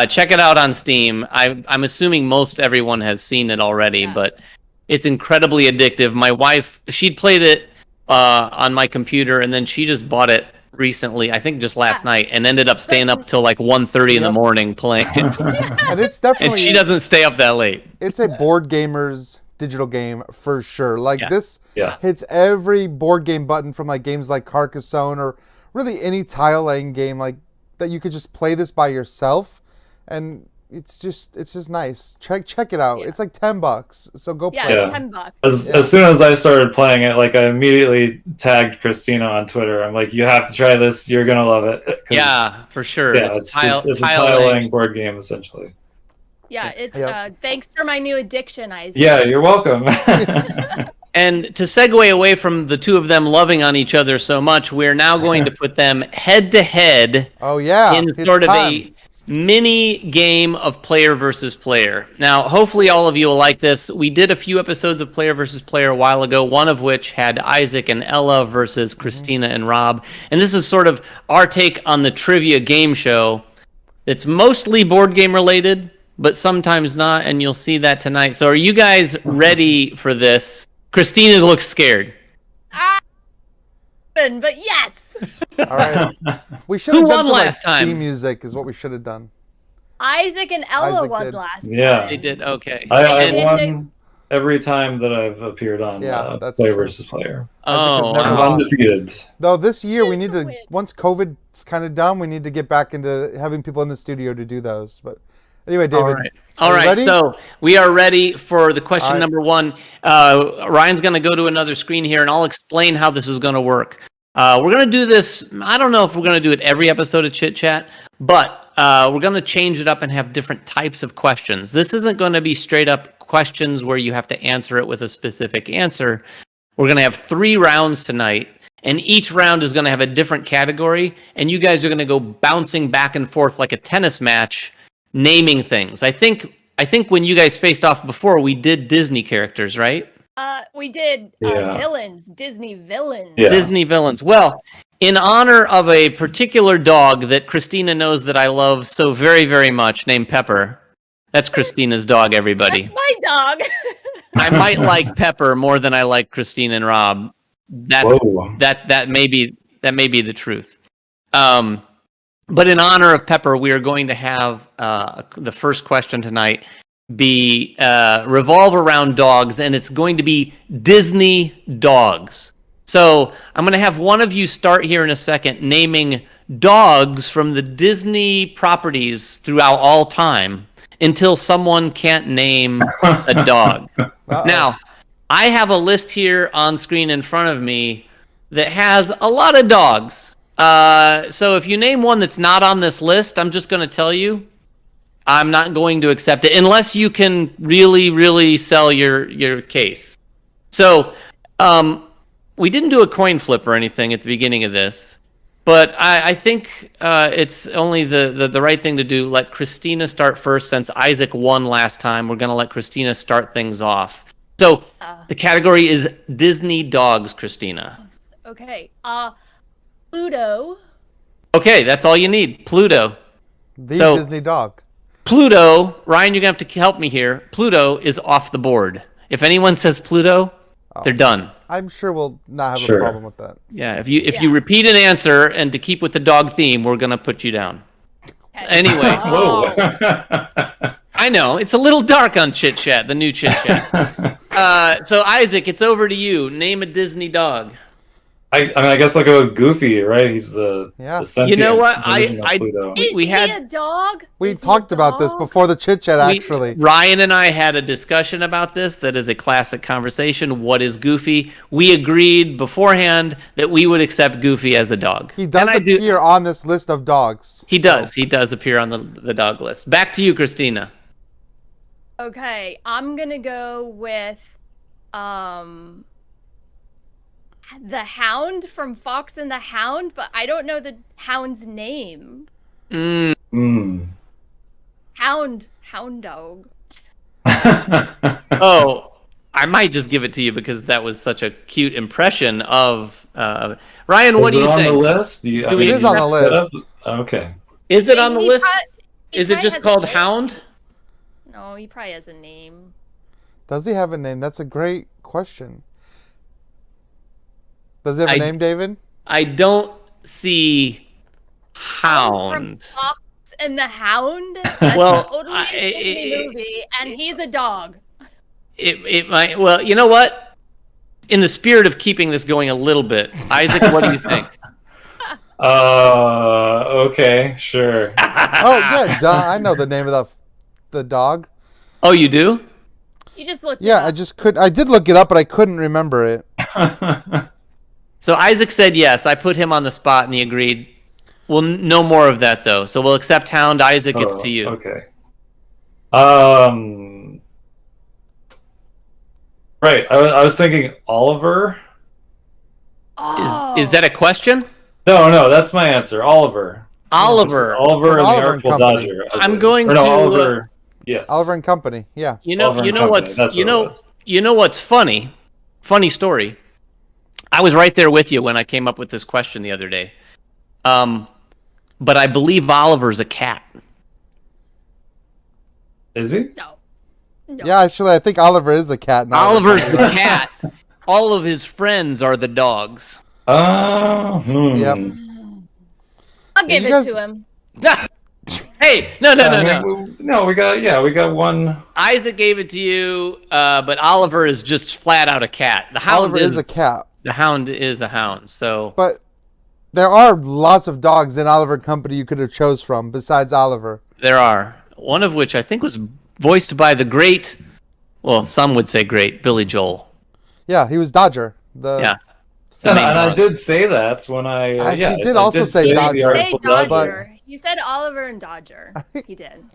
check it out on Steam. I'm assuming most everyone has seen it already, but it's incredibly addictive. My wife, she'd played it on my computer, and then she just bought it recently, I think just last night, and ended up staying up till like 1:30 in the morning playing it. And it's definitely, and she doesn't stay up that late. It's a board gamer's digital game for sure. Like this Yeah. hits every board game button from like games like Carcassonne or really any tile laying game like that. You could just play this by yourself, and it's just nice. Check it out. It's like $10, so go play. It's $10. As soon as I started playing it, like I immediately tagged Christina on Twitter. I'm like, you have to try this. You're gonna love it. Yeah, for sure. Yeah, it's a tile-laying board game essentially. Yeah, it's thanks for my new addiction, Isaac. Yeah, you're welcome. And to segue away from the two of them loving on each other so much, we're now going to put them head to head. Oh yeah, in sort of a mini game of player versus player. Now, hopefully all of you will like this. We did a few episodes of player versus player a while ago, one of which had Isaac and Ella versus Christina and Rob. And this is sort of our take on the trivia game show. that's mostly board game related, but sometimes not, and you'll see that tonight. So are you guys ready for this? Christina looks scared. But yes. All right. We should have Who done won some, last time? theme music is what we should have done. Isaac and Ella Isaac won did. last Yeah. time. They did, okay. I They- won every time that I've appeared on that's Player true. versus Player. Oh, Isaac has never I'm wow. lost. undefeated. Though this year we He's need so to, weird. once COVID's kind of done, we need to get back into having people in the studio to do those. But anyway, David. All Are you right. ready? So we are ready for the question All right. number 1. Ryan's going to go to another screen here, and I'll explain how this is going to work. We're going to do this. I don't know if we're going to do it every episode of Chit Chat, but we're going to change it up and have different types of questions. This isn't going to be straight up questions where you have to answer it with a specific answer. We're going to have 3 rounds tonight, and each round is going to have a different category, and you guys are going to go bouncing back and forth like a tennis match, naming things. I think when you guys faced off before, we did Disney characters, right? We did Yeah. villains, Disney villains. Yeah. Disney villains. Well, in honor of a particular dog that Christina knows that I love so very, very much, named Pepper. That's Christina's dog, everybody. That's my dog. I might like Pepper more than I like Christina and Rob. That's Whoa. that may be the truth. But in honor of Pepper, we are going to have the first question tonight be revolve around dogs, and it's going to be Disney dogs. So I'm going to have one of you start here in a second naming dogs from the Disney properties throughout all time until someone can't name a dog. Uh-oh. Now, I have a list here on screen in front of me that has a lot of dogs. So if you name one that's not on this list, I'm just going to tell you I'm not going to accept it unless you can really, really sell your case. So we didn't do a coin flip or anything at the beginning of this, but I think it's only the right thing to do. Let Christina start first since Isaac won last time. We're going to let Christina start things off. So the category is Disney dogs, Christina. Okay. Pluto. Okay, that's all you need. Pluto. The So- Disney dog. Pluto, Ryan, you're going to have to help me here. Pluto is off the board. If anyone says Pluto, they're done. I'm sure we'll not have Sure. a problem with that. Yeah, if you repeat an answer and to keep with the dog theme, we're going to put you down. Okay. Anyway, Whoa. I know, it's a little dark on Chit Chat, the new Chit Chat. So Isaac, it's over to you. Name a Disney dog. I mean, I guess I'll go with Goofy, right? He's the sentient You know what? version of Pluto. Is we he had- a dog? We Is he talked a about this dog? before the chit chat, actually. Ryan and I had a discussion about this. That is a classic conversation. What is Goofy? We agreed beforehand that we would accept Goofy as a dog. He does And I do- appear on this list of dogs. He does. He does appear on the dog list. Back to you, Christina. Okay, I'm gonna go with the Hound from Fox and the Hound, but I don't know the Hound's name. Mm. Hound dog. Oh, I might just give it to you because that was such a cute impression of Ryan. What Is do you it on think? the list? Do we It is on the list. Okay. Is it on the He list? he Is it probably just has a called name. Hound? No, he probably has a name. Does he have a name? That's a great question. Does he have a name, David? I don't see From Hound. Fox and the Hound. That's Well, totally I- a Disney movie, and he's a dog. It might. Well, you know what? In the spirit of keeping this going a little bit, Isaac, what do you think? Okay, sure. Oh, yeah, duh. I know the name of the dog. Oh, you do? You just looked. Yeah, it up. I did look it up, but I couldn't remember it. So Isaac said yes. I put him on the spot, and he agreed. Well, no more of that though. So we'll accept Hound. Isaac, it's to you. Okay. Right. I was thinking Oliver. Oh. Is that a question? No, that's my answer. Oliver. Oliver. Oliver and the Oliver and Artful Company. Dodger. I'm going Or no, to, Oliver. Yes. Oliver and Company. Yeah. You know Oliver and Company, what's that's you what it know was. you know what's funny? Funny story. I was right there with you when I came up with this question the other day. But I believe Oliver's a cat. Is he? No. No. Yeah, actually, I think Oliver is a cat. Now. Oliver's the cat. All of his friends are the dogs. Oh. Yep. I'll give You it guys- to him. Hey, no. No, we got one. Isaac gave it to you, but Oliver is just flat out a cat. The hound Oliver is a cat. The hound is a hound. So But there are lots of dogs in Oliver Company you could have chose from besides Oliver. there are, one of which I think was voiced by the great, well, some would say great, Billy Joel. Yeah, he was Dodger. Yeah. And I did say that when I he did also say Dodger. the Hey, article Dodger. He said Oliver and Dodger. He did.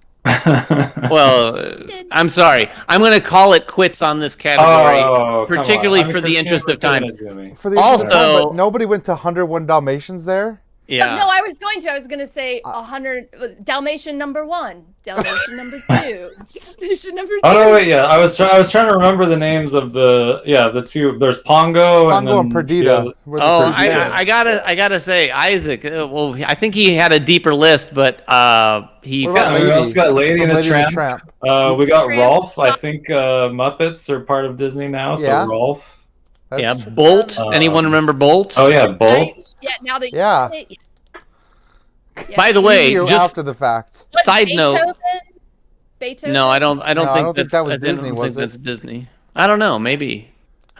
Well, I'm sorry. I'm going to call it quits on this category, come particularly on. I mean, for the Christina interest of was giving time. it to me. For the interest of time, Also- but nobody went to 101 Dalmatians there. Yeah. No, I was going to say 100. Dalmatian number 1. Dalmatian number 2. Dalmatian number 3. Oh no, wait, yeah. I was trying to remember the names of the two. There's Pongo, Pongo and and Perdita. were the Oh, third I two. gotta say, Isaac. Well, I think he had a deeper list, but he What about we Lady? also got Lady and the Lady and Tramp. We got Tramp. Rolf. I think Muppets are part of Disney now, so Yeah. Rolf. That's yeah, true. Bolt. Um, Anyone remember Bolt? Oh yeah, Bolt. Yeah, now that you Yeah. say it, yeah. By the way, Easier just after the fact. What, side note. Beethoven? No, I don't No, I don't think think that's that was I don't Disney, think was it? that's Disney. I don't know, maybe.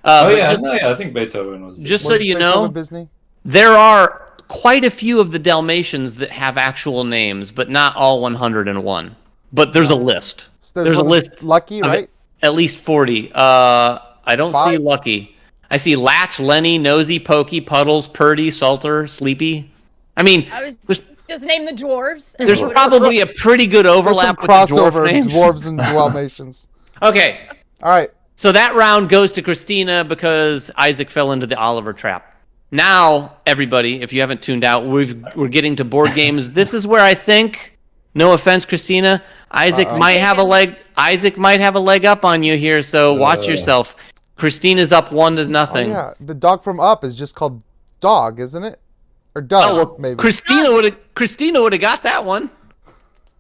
Oh But yeah, just, no, yeah. I think Beethoven was. just so Was you Beethoven know, Disney? there are quite a few of the Dalmatians that have actual names, but not all 101. But there's a list. So There's a one list Lucky, of right? At least 40. I don't Spot? see Lucky. I see Latch, Lenny, Nosy, Pokey, Puddles, Purdy, Salter, Sleepy. I mean, I was there's, just name the dwarves. there's probably a pretty good There's some overlap with the dwarf crossover names. dwarves and Dalmatians. Okay, All right. so that round goes to Christina because Isaac fell into the Oliver trap. Now, everybody, if you haven't tuned out, we're getting to board games. This is where I think, no offense, Christina, Isaac might have a leg. Isaac might have a leg up on you here, so watch yourself. Christina's up 1-0. Oh, yeah, the dog from Up is just called Dog, isn't it? Or Doug, Oh, well, maybe. Christina would have got that one.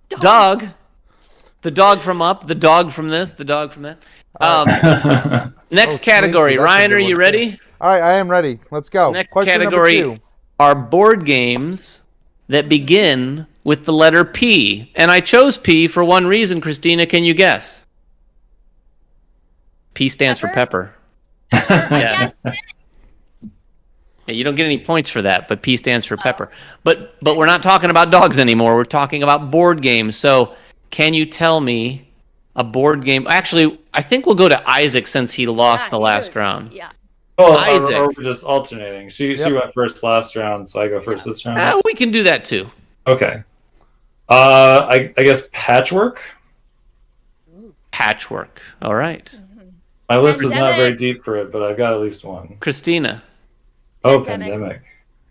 Dog. The dog from Up, the dog from this, the dog from that. Next Oh, category. Sleepy, that's a Ryan, good are one, you too. ready? All right, I am ready. Let's go. Next Question category number 2. are board games that begin with the letter P. And I chose P for one reason, Christina. Can you guess? P stands for pepper. Yes. Yeah, you don't get any points for that, but P stands for pepper. But we're not talking about dogs anymore. We're talking about board games. So can you tell me a board game? Actually, I think we'll go to Isaac since he lost the last round. Yeah. Oh, Isaac. or we're just alternating. She went first last round, so I go first this round. We can do that too. Okay. I guess Patchwork. Patchwork. All right. My list is not Pandemic. very deep for it, but I've got at least one. Christina. Oh, Pandemic.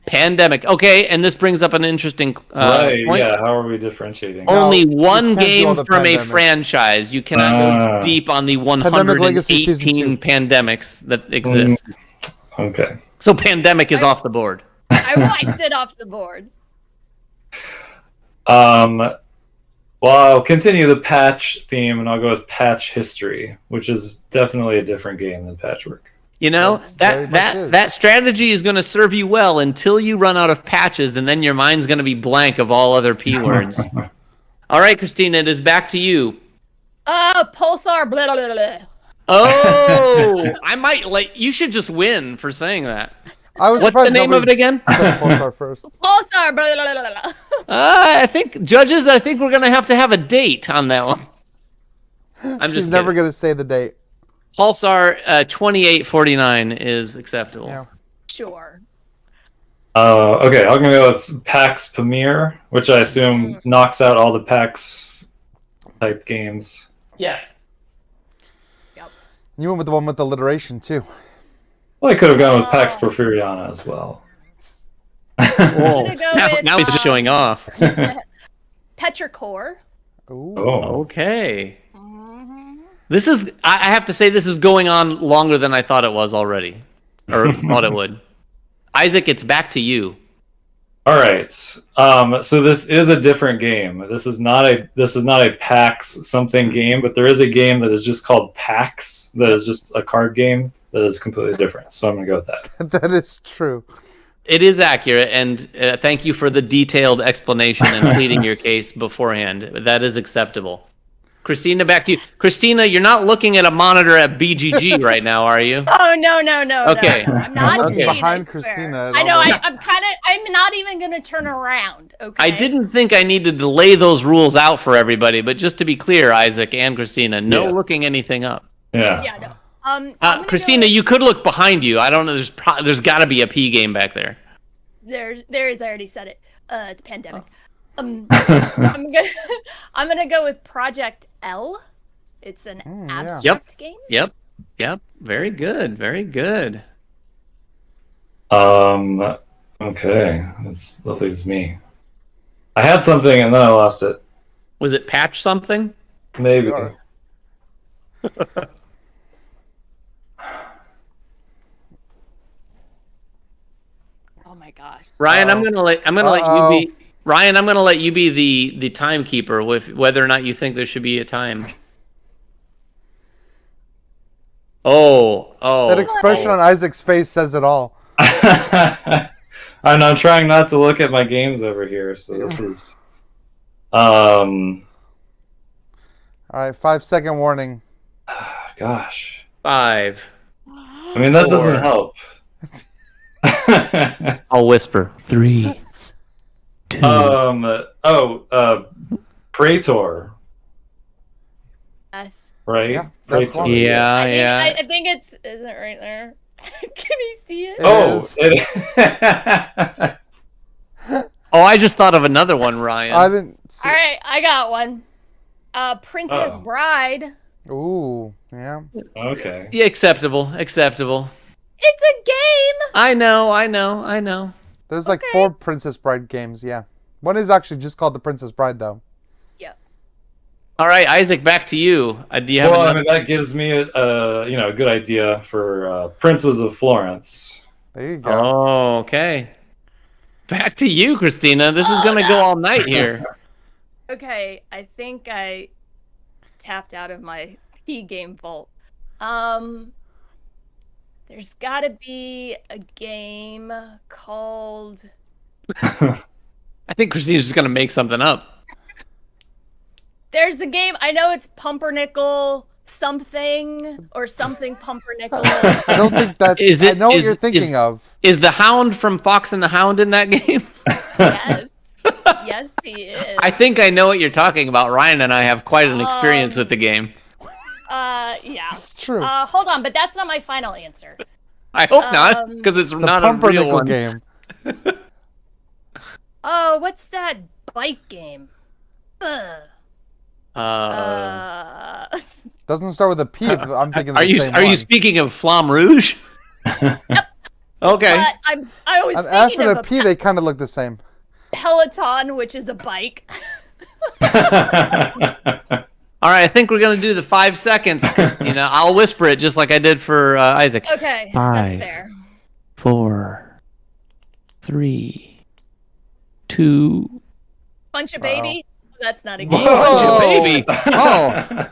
Pandemic. Okay, and this brings up an interesting Right, point. yeah. How are we differentiating? Oh, Only you one can't do game all the from a pandemics. franchise. You cannot go deep on the Pandemic Legacy Season 118 pandemics that exist. Okay. So Pandemic is off the board. I wiped it off the board. Well, I'll continue the patch theme, and I'll go with Patch History, which is definitely a different game than Patchwork. You know, very much is. that strategy is going to serve you well until you run out of patches, and then your mind's going to be blank of all other P words. All right, Christina, it is back to you. Pulsar. Blah, blah, blah, blah. Oh, I might you should just win for saying that. I was What's surprised the name of it nobody again? said Pulsar first. Pulsar. Blah, blah, blah, blah, blah. I think judges. I think we're going to have a date on that one. I'm She's just never kidding. going to say the date. Pulsar 2849 is acceptable. Yeah. Sure. Okay, I'm gonna go with PAX Pamir, which I assume knocks out all the PAX type games. Yes. You went with the one with alliteration, too. Well, I could have gone with PAX Porfiriana as well. Whoa. gonna go now, with, now he's just showing off. Petrichor. Ooh. Oh, Okay. This is, I have to say, this is going on longer than I thought it was already. Or thought it would. Isaac, it's back to you. All right. So this is a different game. This is not a PAX something game, but there is a game that is just called PAX. That is just a card game that is completely different. So I'm gonna go with that. That is true. It is accurate, and thank you for the detailed explanation and pleading your case beforehand. That is acceptable. Christina, back to you. Christina, you're not looking at a monitor at BGG right now, are you? Oh no. Okay. No. I'm not looking cheating, behind I swear. Christina at I know. all the- I'm not even gonna turn around. Okay. I didn't think I needed to lay those rules out for everybody, but just to be clear, Isaac and Christina, no Yes. looking anything up. Yeah. Yeah. No. I'm gonna Christina, go- you could look behind you. I don't know. There's got to be a P game back there. There is. I already said it. It's pandemic. I'm gonna go with Project L. It's an yeah. abstract game. Yep. Very good. Okay. That leaves me. I had something and then I lost it. Was it patch something? Maybe. Sure. Oh my gosh. Ryan, I'm gonna let you be. Uh-oh. Ryan, I'm gonna let you be the timekeeper with whether or not you think there should be a time. Oh. That expression on Isaac's face says it all. And I'm trying not to look at my games over here, so this is All right, 5-second warning. gosh. 5. I mean that doesn't help. I'll whisper. 3. 2. Praetor, Yes. right? Yeah, that's Praetor. one. Yeah. I think it's. Isn't it right there? Can you see it? It Oh, is. Oh, I just thought of another one, Ryan. I didn't see. All right, I got one. Princess Oh. Bride. Ooh, yeah. Okay. Yeah, acceptable. It's a game. I know. There's like Okay. 4 Princess Bride games, yeah. One is actually just called The Princess Bride, though. All right, Isaac, back to you. Do you have Well, I another? mean that gives me a good idea for Princes of Florence. There you go. Oh, okay. Back to you, Christina. This is gonna go all night here. Okay, I think I tapped out of my P game vault. There's got to be a game called. I think Christina's just gonna make something up. There's a game. I know it's Pumpernickel something or something Pumpernickel. I don't think that's. Is I it- know what is- you're thinking is- of. Is the Hound from Fox and the Hound in that game? Yes. Yes, he is. I think I know what you're talking about. Ryan and I have quite an experience with the game. Yeah. It's true. Hold on, but that's not my final answer. I hope not, um, because it's The not a real Pumpernickel one. game. Oh, what's that bike game? Ugh. Doesn't start with a P. If I'm thinking the Are you same are you one. speaking of Flamme Rouge? Okay. But I was An F thinking and of a P, they kind of look the same. Peloton, which is a bike. All right, I think we're gonna do the 5 seconds, Christina. I'll whisper it just like I did for Isaac. Okay, 5, that's fair. 4, 3, 2. Punch a baby? That's not a game. Punch a Whoa. baby. Oh,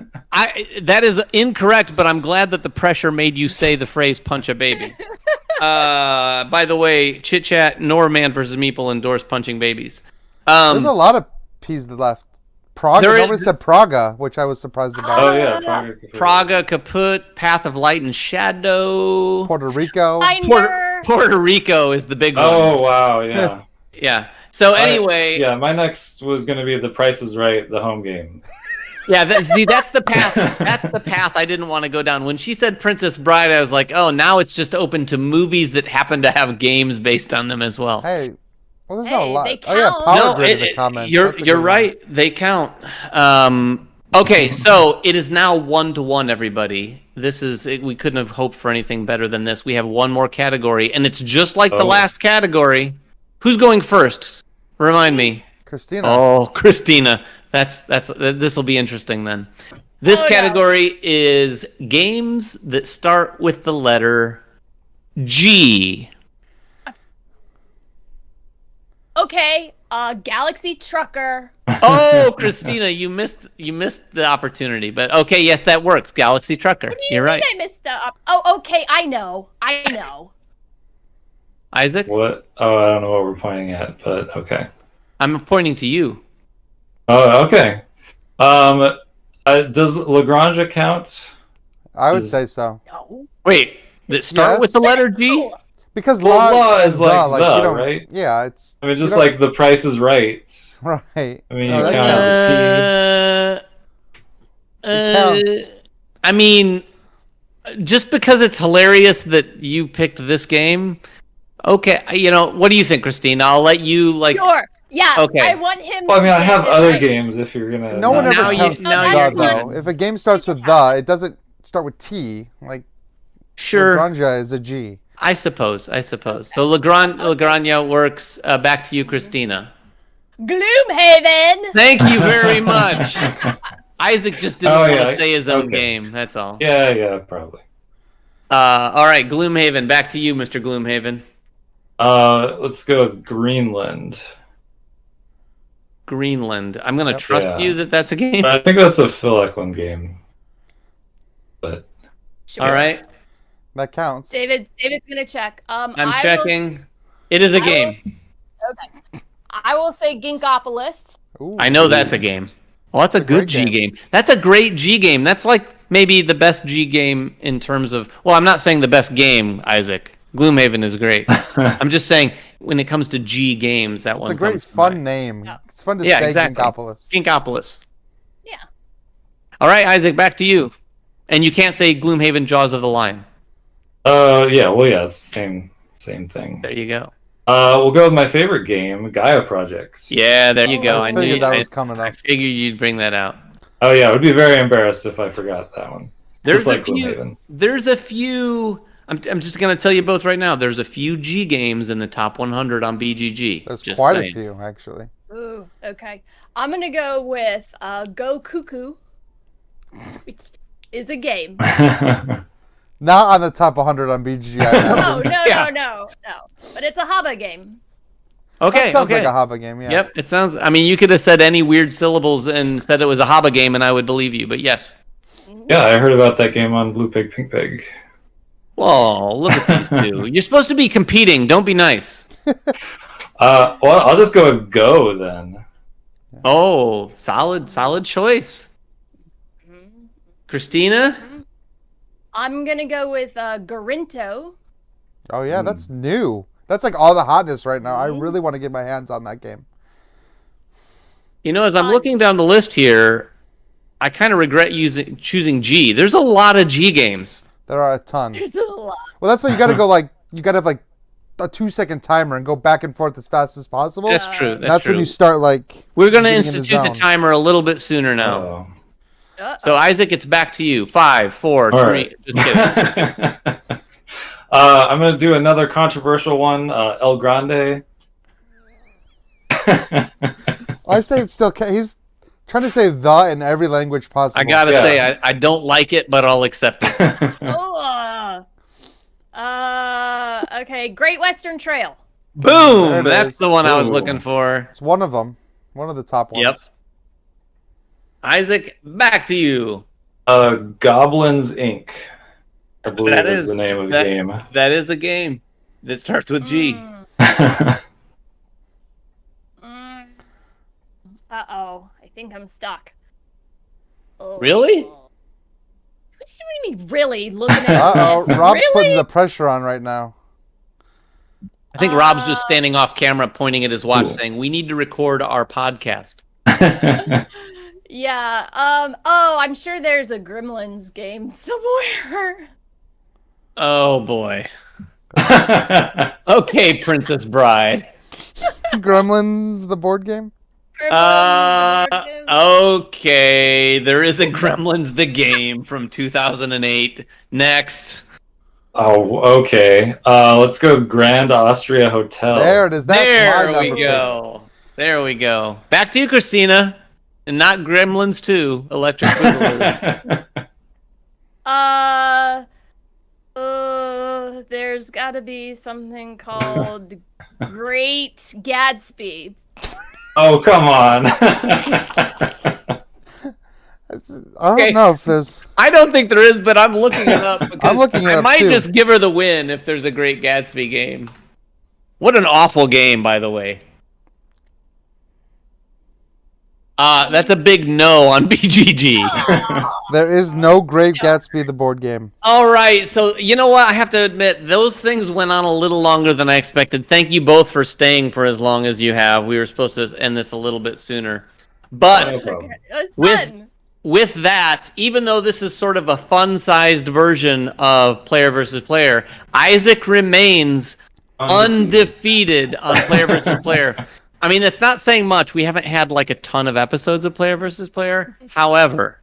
that is incorrect, but I'm glad that the pressure made you say the phrase "punch a baby." By the way, Chit Chat nor Man vs. Meeple endorse punching babies. There's a lot of P's that left. Praga. There is- Nobody said Praga, which I was surprised about. Oh yeah, Praga, Kaput, Path of Light and Shadow. Puerto Rico. Puerto Rico is the big one. Oh wow, yeah. Yeah. So anyway, Yeah, my next was going to be The Price is Right, the home game. yeah. That's the path. That's the path I didn't want to go down. When she said Princess Bride, I was like, oh, now it's just open to movies that happen to have games based on them as well. Hey, well, there's not a Hey, lot. they Oh yeah, count. Power Grid in the comments. You're That's a good one. right. They count. Okay, so it is now 1-1, everybody. We couldn't have hoped for anything better than this. We have one more category, and it's just like the Oh. last category. Who's going first? Remind me. Christina. Oh, Christina. This will be interesting then. This Oh, no. category is games that start with the letter G. Okay. Galaxy Trucker. Oh, Christina, you missed the opportunity, but okay, yes, that works. Galaxy Trucker. What do you You're mean right. I missed the? Oh, okay. I know. Isaac, What? Oh, I don't know what we're pointing at, but okay. I'm pointing to you. Oh, okay. Does Lagrange count? I would say so. No. Wait, that start with the letter G? Because Well, law and is like the, you don't, right? Yeah, it's I mean, just like The Price is Right. right. I mean, No, you that count counts. It counts. I mean, just because it's hilarious that you picked this game. Okay, what do you think, Christina? I'll let you Sure. Yeah. Okay. I want him. Well, I mean, I to have get it other right. games if you're gonna. No one Now ever you- counts now the you're though. good. If a game starts with the, it doesn't start with T. Like Sure. Lagrange is a G. I suppose. So Lagrange works. Back to you, Christina. Gloomhaven. Thank you very much. Isaac just didn't Oh, want yeah. to say his own Okay. game. That's all. Yeah, probably. All right, Gloomhaven. Back to you, Mr. Gloomhaven. Let's go with Greenland. Greenland. I'm gonna Yep. trust Yeah. you that that's a game. I think that's a Phil Eklund game. But Sure. All right, That counts. David's gonna check. I'm I checking. It is a game. I will say Ginkopolis. Ooh. I know that's a game. Well, that's a good great G game. game. That's a great G game. That's like maybe the best G game in terms of. Well, I'm not saying the best game, Isaac. Gloomhaven is great. I'm just saying when it comes to G games, that It's one. a great comes to fun mind. name. Yeah. It's fun to Yeah, say exactly. Ginkopolis. Ginkopolis. Yeah. All right, Isaac, back to you. And you can't say Gloomhaven Jaws of the Lion. yeah, well, yeah, it's the same thing. There you go. We'll go with my favorite game, Gaia Project. Yeah, there you go. I knew figured that I- was coming I up. figured you'd bring that out. Oh yeah, I would be very embarrassed if I forgot that one. There's Just like a few. Gloomhaven. There's a few. I'm just gonna tell you both right now. There's a few G games in the top 100 on BGG. There's Just quite a saying. few, actually. Ooh. Okay. I'm gonna go with Go Cuckoo, which is a game. Not on the top 100 on BGG. I imagine. No. But it's a Haba game. Okay. That sounds okay. like a Haba game, yeah. Yep. It sounds. I mean, you could have said any weird syllables and said it was a Haba game, and I would believe you. But yes. Yeah, I heard about that game on Blue Pig Pink Pig. Whoa! Look at these two. You're supposed to be competing. Don't be nice. Well, I'll just go with Go then. Oh, solid choice. Christina. I'm gonna go with Garinto. Oh, yeah, that's new. That's like all the hotness right now. I Mm-hmm. really want to get my hands on that game. You know, as I'm looking down the list here, I kind of regret choosing G. There's a lot of G games. There are a ton. There's a lot. Well, that's why you got to go you got to have like a 2-second timer and go back and forth as fast as possible. That's true. That's true. when you start We're going to getting in the institute the zone. timer a little bit sooner now. Oh. So Isaac, it's back to you. 5, 4, All 3. right. Just kidding. I'm gonna do another controversial one. El Grande. I say it's still. He's trying to say the in every language possible. I gotta Yeah. say, I don't like it, but I'll accept it. Okay. Great Western Trail. There Boom! it That's is. the one I was Ooh. looking for. It's one of them. One of the top ones. Yep. Isaac, back to you. Goblins Inc. I believe That is is- the name of the that- game. That is a game that starts with G. Uh-oh. I think I'm stuck. Oh. Really? What do you mean, really? Looking at Uh-oh. this? Rob's really? putting the pressure on right now. I think Rob's just standing off camera, pointing at his watch, Cool. saying, "We need to record our podcast." Yeah. Oh, I'm sure there's a Gremlins game somewhere. Oh boy. Okay, Princess Bride. Gremlins, the board game? Gremlins, board game. Okay. There is a Gremlins the game from 2008. Next. Oh, okay. Let's go with Grand Austria Hotel. There it is. That's my There number we pick. go. There we go. Back to you, Christina. And not Gremlins 2, Electric Boogaloo. There's gotta be something called Great Gatsby. Oh, come on. I don't know if there's. I don't think there is, but I'm looking it up because I'm looking it I up, might too. just give her the win if there's a Great Gatsby game. What an awful game, by the way. That's a big no on BGG. There is no Great Gatsby, the board game. All right, so you know what? I have to admit, those things went on a little longer than I expected. Thank you both for staying for as long as you have. We were supposed to end this a little bit sooner. But No problem. It was With- fun. with that, even though this is sort of a fun-sized version of player versus player, Isaac remains undefeated on player versus player. I mean, that's not saying much. We haven't had like a ton of episodes of player versus player. However,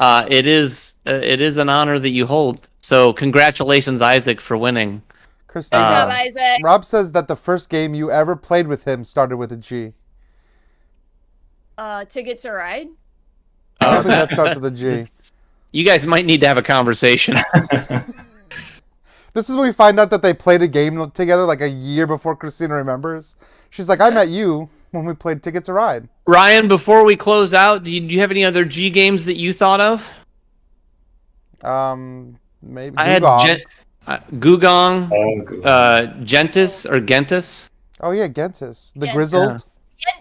it is an honor that you hold. So congratulations, Isaac, for winning. Good Christina, job, Isaac. Rob says that the first game you ever played with him started with a G. Ticket to Ride. I don't think that starts with a G. You guys might need to have a conversation. This is when we find out that they played a game together like a year before Christina remembers. She's like, I met you when we played Ticket to Ride. Ryan, before we close out, do you have any other G games that you thought of? Maybe I had Gugong, Gentis or Gentis. Oh yeah, Gentis. The Yeah. Grizzled.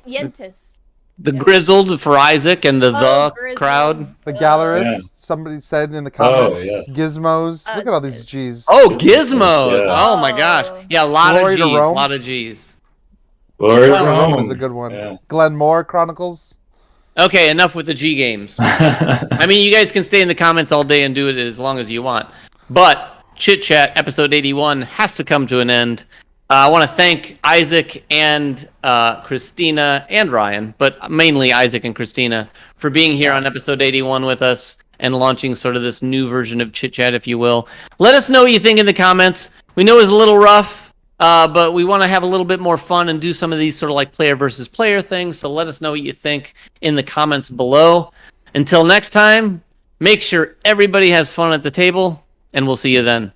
Yentis. The Grizzled for Isaac and the Grizzled. crowd. The Gallerist. Yeah. Somebody said in the comments. yes. Gizmos. Look at all these G's. Oh, Gizmos. Yeah. Oh my gosh. Yeah, a lot Glory of to G's. A Rome. lot of G's. Glory to Rome Rome is a good one. Yeah. Glenmore Chronicles. Okay, enough with the G games. I mean, you guys can stay in the comments all day and do it as long as you want. But Chit Chat episode 81 has to come to an end. I want to thank Isaac and Christina and Ryan, but mainly Isaac and Christina, for being here on episode 81 with us and launching sort of this new version of Chit Chat, if you will. Let us know what you think in the comments. We know it's a little rough, but we want to have a little bit more fun and do some of these sort of like player versus player things. So let us know what you think in the comments below. Until next time, make sure everybody has fun at the table, and we'll see you then.